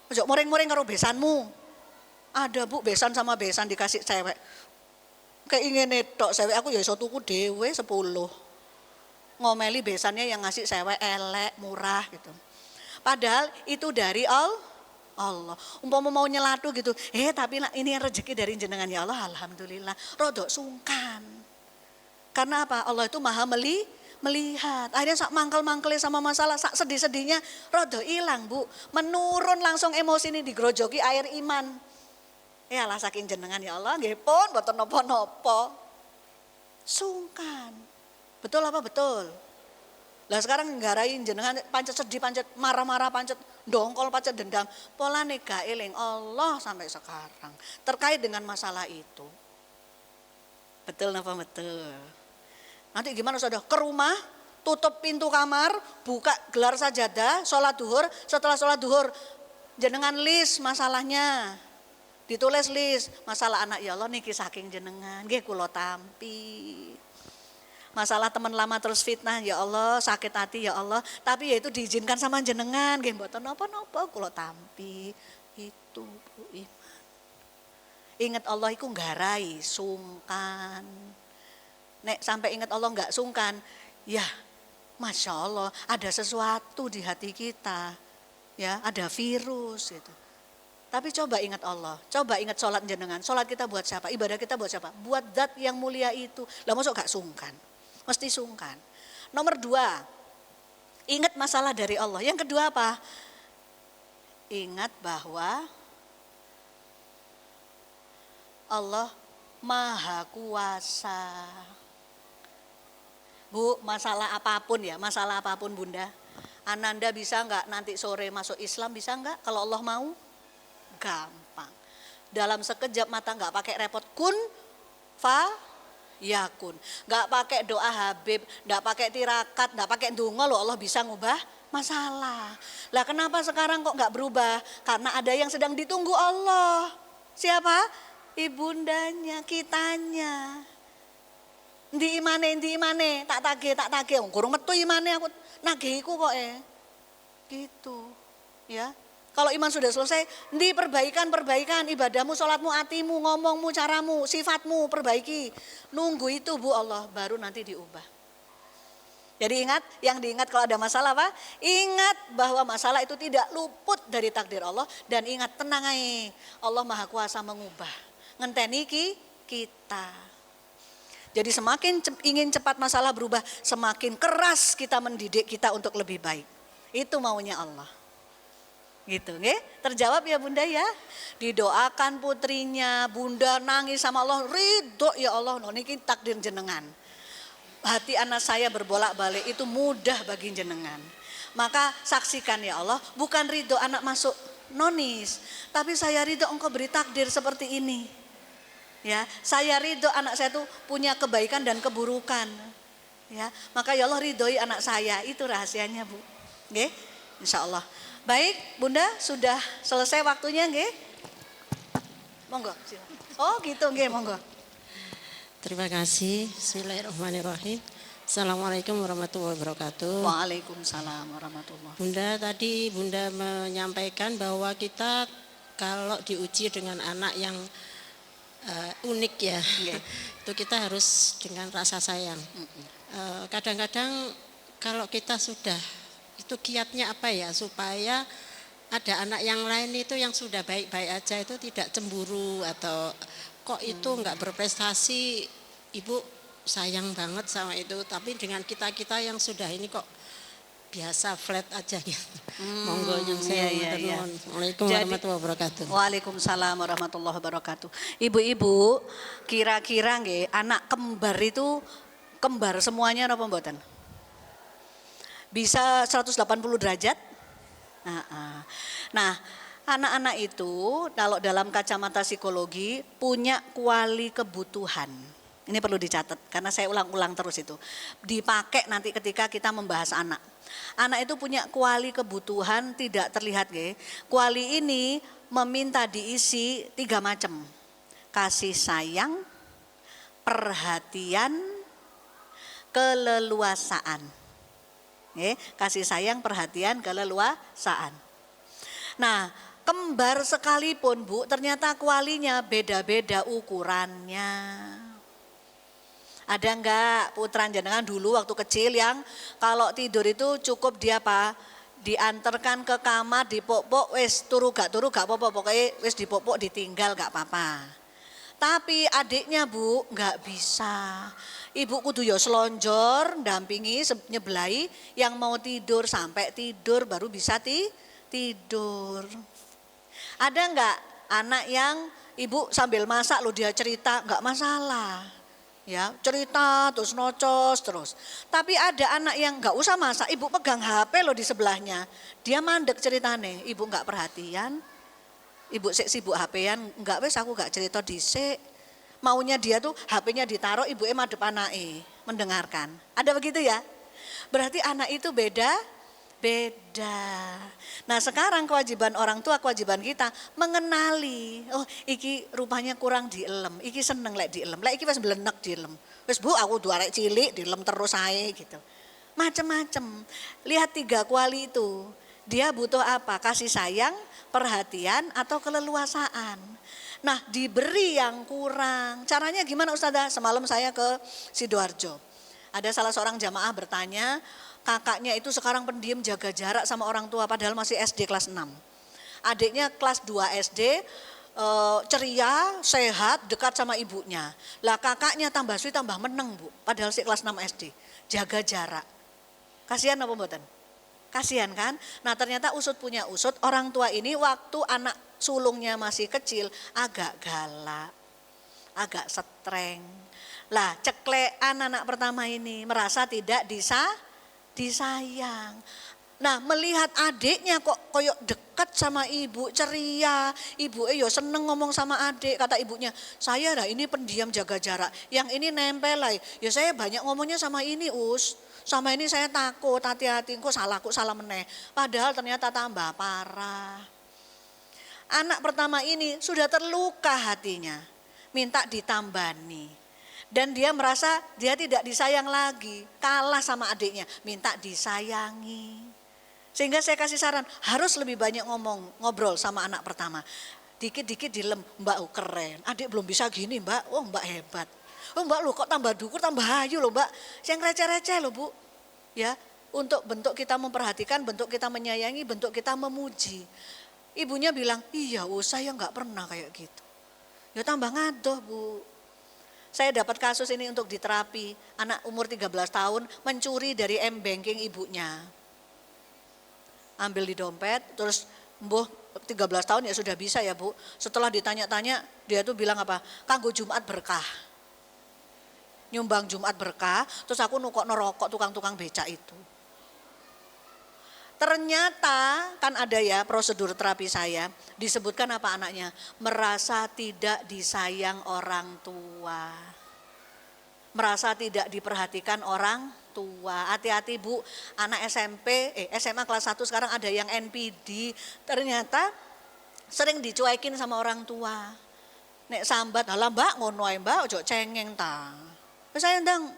Ojo moreng-moreng karo besanmu. Ada Bu besan sama besan dikasih cewek. Kayak ingin tok cewek aku ya iso tuku dhewe 10. Ngomeli besannya yang ngasih cewek elek, murah gitu. Padahal itu dari Allah. Umpama mau nyelatu gitu. Tapi ini rezeki dari jenengan ya Allah, alhamdulillah. Rodok sungkan. Karena apa? Allah itu maha melihat. Akhirnya sak mangkel-mangkelnya sama masalah, sak sedih-sedihnya rodo hilang Bu. Menurun langsung emosi ini digrojoki air iman. Ya lah saking jenengan ya Allah, nggih pun mboten napa-napa. Sungkan. Betul apa betul? Lah sekarang nggarain jenengan pancet sedih, pancet marah-marah, pancet dongkol, pancet dendam. Polane gak eling Allah sampai sekarang terkait dengan masalah itu. Betul apa betul? Nanti gimana saudara? Ke rumah, tutup pintu kamar, buka gelar sajadah, sholat duhur. Setelah sholat duhur, jenengan list masalahnya. Ditulis list, masalah anak ya Allah niki saking jenengan. Nggih kula tampi. masalah teman lama terus fitnah, ya Allah, sakit hati ya Allah, tapi ya itu diizinkan sama jenengan, nggih mboten napa-napa kula tampi. Itu Bu iman. Ingat Allah iku nggarai sungkan. Nek sampai ingat Allah enggak sungkan, ya Masya Allah ada sesuatu di hati kita, ya ada virus gitu. Tapi coba ingat Allah, coba ingat sholat jenengan. Sholat kita buat siapa? Ibadah kita buat siapa? Buat zat yang mulia itu. Lah masuk gak sungkan? Mesti sungkan. Nomor 2, ingat masalah dari Allah. Yang kedua apa? Ingat bahwa Allah Maha Kuasa. Bu, masalah apapun ya, masalah apapun Bunda. Ananda bisa enggak nanti sore masuk Islam, bisa enggak? Kalau Allah mau? Gampang. Dalam sekejap mata enggak pakai repot, kun fa yakun. Enggak pakai doa Habib, enggak pakai tirakat, enggak pakai ndonga loh Allah bisa ngubah masalah. Lah kenapa sekarang kok enggak berubah? Karena ada yang sedang ditunggu Allah. Siapa? Ibundanya, kitanya. Ndi imane, tak tagih. Kurang metu imane aku nagihiku kok gitu. Ya. Kalau iman sudah selesai, ndi perbaikan, ibadahmu, sholatmu, hatimu, ngomongmu, caramu, sifatmu perbaiki. Nunggu itu Bu Allah, baru nanti diubah. Jadi ingat, yang diingat kalau ada masalah apa? Ingat bahwa masalah itu tidak luput dari takdir Allah. Dan ingat tenang aja, Allah Maha Kuasa mengubah. Ngenteni kita. Jadi semakin ingin cepat masalah berubah, semakin keras kita mendidik kita untuk lebih baik. Itu maunya Allah. Gitu, nggih? Terjawab ya Bunda ya. Didoakan putrinya, Bunda nangis sama Allah, ridho ya Allah, niki takdir jenengan. Hati anak saya berbolak-balik itu mudah bagi jenengan. Maka saksikan ya Allah, bukan ridho anak masuk nonis, tapi saya ridho engkau beri takdir seperti ini. Ya, saya ridho anak saya itu punya kebaikan dan keburukan. Ya, maka ya Allah ridhoi anak saya, itu rahasianya Bu. Nggih? Insyaallah. Baik, Bunda sudah selesai waktunya nggih? Monggo, silakan. Oh, gitu nggih, monggo. Terima kasih. Bismillahirrahmanirrahim. Assalamualaikum warahmatullahi wabarakatuh. Waalaikumsalam warahmatullahi wabarakatuh. Bunda, tadi Bunda menyampaikan bahwa kita kalau diuji dengan anak yang unik ya, itu kita harus dengan rasa sayang. Kadang-kadang kalau kita sudah, itu kiatnya apa ya, supaya ada anak yang lain itu yang sudah baik-baik aja itu tidak cemburu atau kok itu enggak berprestasi, ibu sayang banget sama itu, tapi dengan kita-kita yang sudah ini kok biasa flat aja gitu. Monggo yang saya iya. Assalamualaikum warahmatullahi wabarakatuh. Waalaikumsalam warahmatullahi wabarakatuh. Ibu-ibu, kira-kira nggih anak kembar itu kembar semuanya napa mboten? Bisa 180 derajat? Nah, anak-anak itu kalau dalam kacamata psikologi punya kuali kebutuhan. Ini perlu dicatat karena saya ulang-ulang terus itu. Dipakai nanti ketika kita membahas anak. Anak itu punya kuali kebutuhan tidak terlihat nggih. Kuali ini meminta diisi 3 macam. Kasih sayang, perhatian, keleluasaan. Kasih sayang, perhatian, keleluasaan. Nah, kembar sekalipun Bu, ternyata kualinya beda-beda ukurannya. Ada enggak putra jenengan dulu waktu kecil yang kalau tidur itu cukup dia apa? Diantarkan ke kamar, dipopok, wis turu gak apa-apa, pokoknya wis dipopok ditinggal gak apa-apa. Tapi adiknya Bu enggak bisa. Ibu kudu ya selonjor, dampingi, nyebelai yang mau tidur sampai tidur baru bisa tidur. Ada enggak anak yang ibu sambil masak lo dia cerita enggak masalah. Ya, cerita terus nocos terus. Tapi ada anak yang enggak usah masak, ibu pegang HP lo di sebelahnya. Dia mandek ceritane, ibu enggak perhatian. Ibu sibuk HP-an, enggak wes aku enggak cerita dhisik. Maunya dia tuh HP-nya ditaruh, ibu madep anake, mendengarkan. Ada begitu ya? Berarti anak itu beda beda. Nah sekarang kewajiban orang tua, kewajiban kita mengenali. Oh iki rupanya kurang dielem, iki seneng lek dielem, lek iki wis mblenek dielem. Wis Bu aku dua arek cilik dielem terus ae gitu. Macem-macem. Lihat 3 kuali itu. Dia butuh apa? Kasih sayang, perhatian atau keleluasaan. Nah diberi yang kurang. Caranya gimana Ustazah? Semalam saya ke Sidoarjo. Ada salah seorang jamaah bertanya, kakaknya itu sekarang pendiam jaga jarak sama orang tua padahal masih SD kelas 6. Adiknya kelas 2 SD, ceria, sehat, dekat sama ibunya. Lah kakaknya tambah suwi tambah meneng Bu, padahal sih kelas 6 SD. Jaga jarak. Kasihan apa mboten? Kasihan kan? Nah ternyata usut punya usut, orang tua ini waktu anak sulungnya masih kecil agak galak, agak streng. Lah ceklean anak pertama ini merasa tidak disayang. Nah melihat adiknya kok koyok dekat sama ibu, ceria, ibu yo seneng ngomong sama adik, kata ibunya, saya dah ini pendiam jaga jarak, yang ini nempel lah, ya saya banyak ngomongnya sama ini sama ini saya takut, hati-hati, kok salah meneh, padahal ternyata tambah parah. Anak pertama ini sudah terluka hatinya, minta ditambani. Dan dia merasa dia tidak disayang lagi, kalah sama adiknya, minta disayangi. Sehingga saya kasih saran, harus lebih banyak ngobrol sama anak pertama. Dikit-dikit dilem, Mbak keren, adik belum bisa gini Mbak, oh Mbak hebat. Oh Mbak lu kok tambah dukur, tambah hayu loh Mbak, yang receh-receh loh Bu. Ya, untuk bentuk kita memperhatikan, bentuk kita menyayangi, bentuk kita memuji. Ibunya bilang, iya saya nggak pernah kayak gitu. Ya tambah ngadoh Bu. Saya dapat kasus ini untuk diterapi, anak umur 13 tahun mencuri dari M-Banking ibunya. Ambil di dompet, terus 13 tahun ya sudah bisa ya Bu. Setelah ditanya-tanya, dia tuh bilang apa? Kanggo Jumat berkah. Nyumbang Jumat berkah, terus aku nukok nerokok tukang-tukang becak itu. Ternyata kan ada ya prosedur terapi saya, disebutkan apa anaknya? Merasa tidak disayang orang tua. Merasa tidak diperhatikan orang tua. Hati-hati Bu, anak SMA kelas 1 sekarang ada yang NPD. Ternyata sering dicuekin sama orang tua. Nek sambat, alah Mbak ngono ae Mbak, ojo cengeng ta. Saya ndang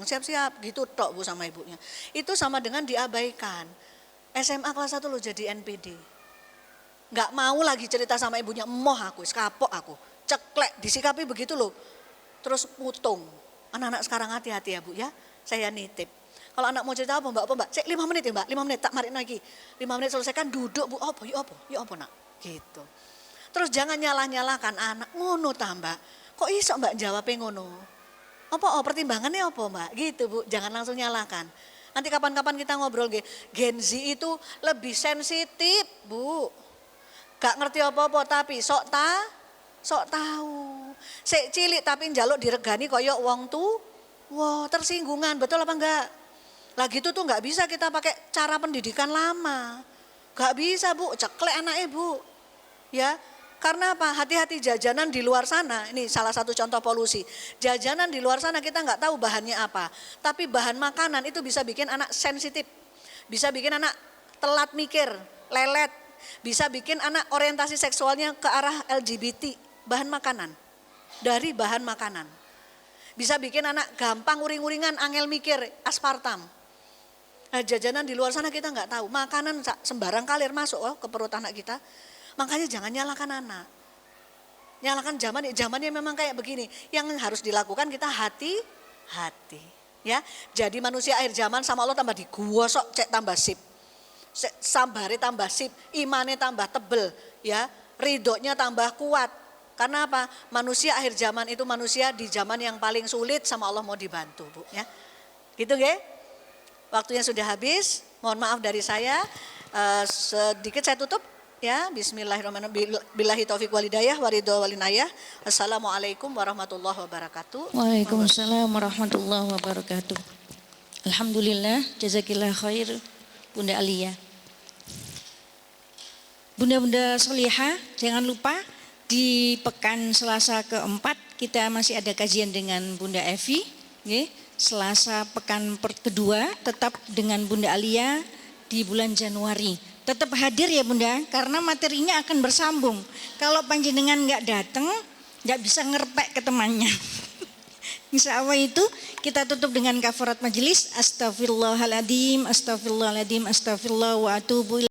siap-siap gitu tok Bu sama ibunya. Itu sama dengan diabaikan. SMA kelas 1 lo jadi NPD. Gak mau lagi cerita sama ibunya, emoh aku, kapok aku. Ceklek, disikapi begitu loh. Terus putung. Anak-anak sekarang hati-hati ya Bu ya, saya nitip. Kalau anak mau cerita apa Mbak? 5 menit ya Mbak, 5 menit tak marin lagi. 5 menit selesaikan duduk Bu, apa nak? Gitu. Terus jangan nyalah-nyalahkan anak, ngono ta Mbak. Kok iso Mbak jawabnya ngono? Pertimbangannya apa Mbak? Gitu Bu, jangan langsung nyalahkan. Nanti kapan-kapan kita ngobrol Gen Z itu lebih sensitif Bu. Gak ngerti apa-apa tapi sok tahu. Sik cilik tapi njaluk diregani koyok wong wah tersinggungan, betul apa enggak? Lagi itu tuh enggak bisa kita pakai cara pendidikan lama. Gak bisa Bu, ceklek anaknya Bu. Ya, karena apa? Hati-hati jajanan di luar sana. Ini salah satu contoh polusi. Jajanan di luar sana kita nggak tahu bahannya apa. Tapi bahan makanan itu bisa bikin anak sensitif. Bisa bikin anak telat mikir, lelet. Bisa bikin anak orientasi seksualnya ke arah LGBT. Bahan makanan. Dari bahan makanan. Bisa bikin anak gampang uring-uringan, angel mikir, aspartam. Nah, jajanan di luar sana kita nggak tahu. Makanan sembarang kalir masuk ke perut anak kita. Makanya jangan nyalakan anak. Nyalakan zamannya memang kayak begini. Yang harus dilakukan kita hati-hati. Ya, jadi manusia akhir zaman sama Allah tambah digosok, cek tambah sip. Sambare tambah sip, imane tambah tebel, ya, ridhonya tambah kuat. Karena apa? Manusia akhir zaman itu manusia di zaman yang paling sulit sama Allah mau dibantu, Bu, ya. Gitu nggih? Waktunya sudah habis. Mohon maaf dari saya. Sedikit saya tutup. Ya, bismillahirrahmanirrahim. Billahi taufiq walhidayah waridho walinayah. Assalamualaikum warahmatullahi wabarakatuh. Waalaikumsalam warahmatullahi wabarakatuh. Alhamdulillah, jazakillah khair Bunda Alia. Bunda-bunda solihah, jangan lupa di pekan Selasa keempat kita masih ada kajian dengan Bunda Evi. Selasa pekan kedua tetap dengan Bunda Alia di bulan Januari. Tetap hadir ya Bunda, karena materinya akan bersambung. Kalau panjenengan nggak datang, nggak bisa ngerpek ke temannya. Insya Allah itu kita tutup dengan kafarat majelis. Astagfirullahaladzim, astagfirullahaladzim, astagfirullah wa atubu ilaih.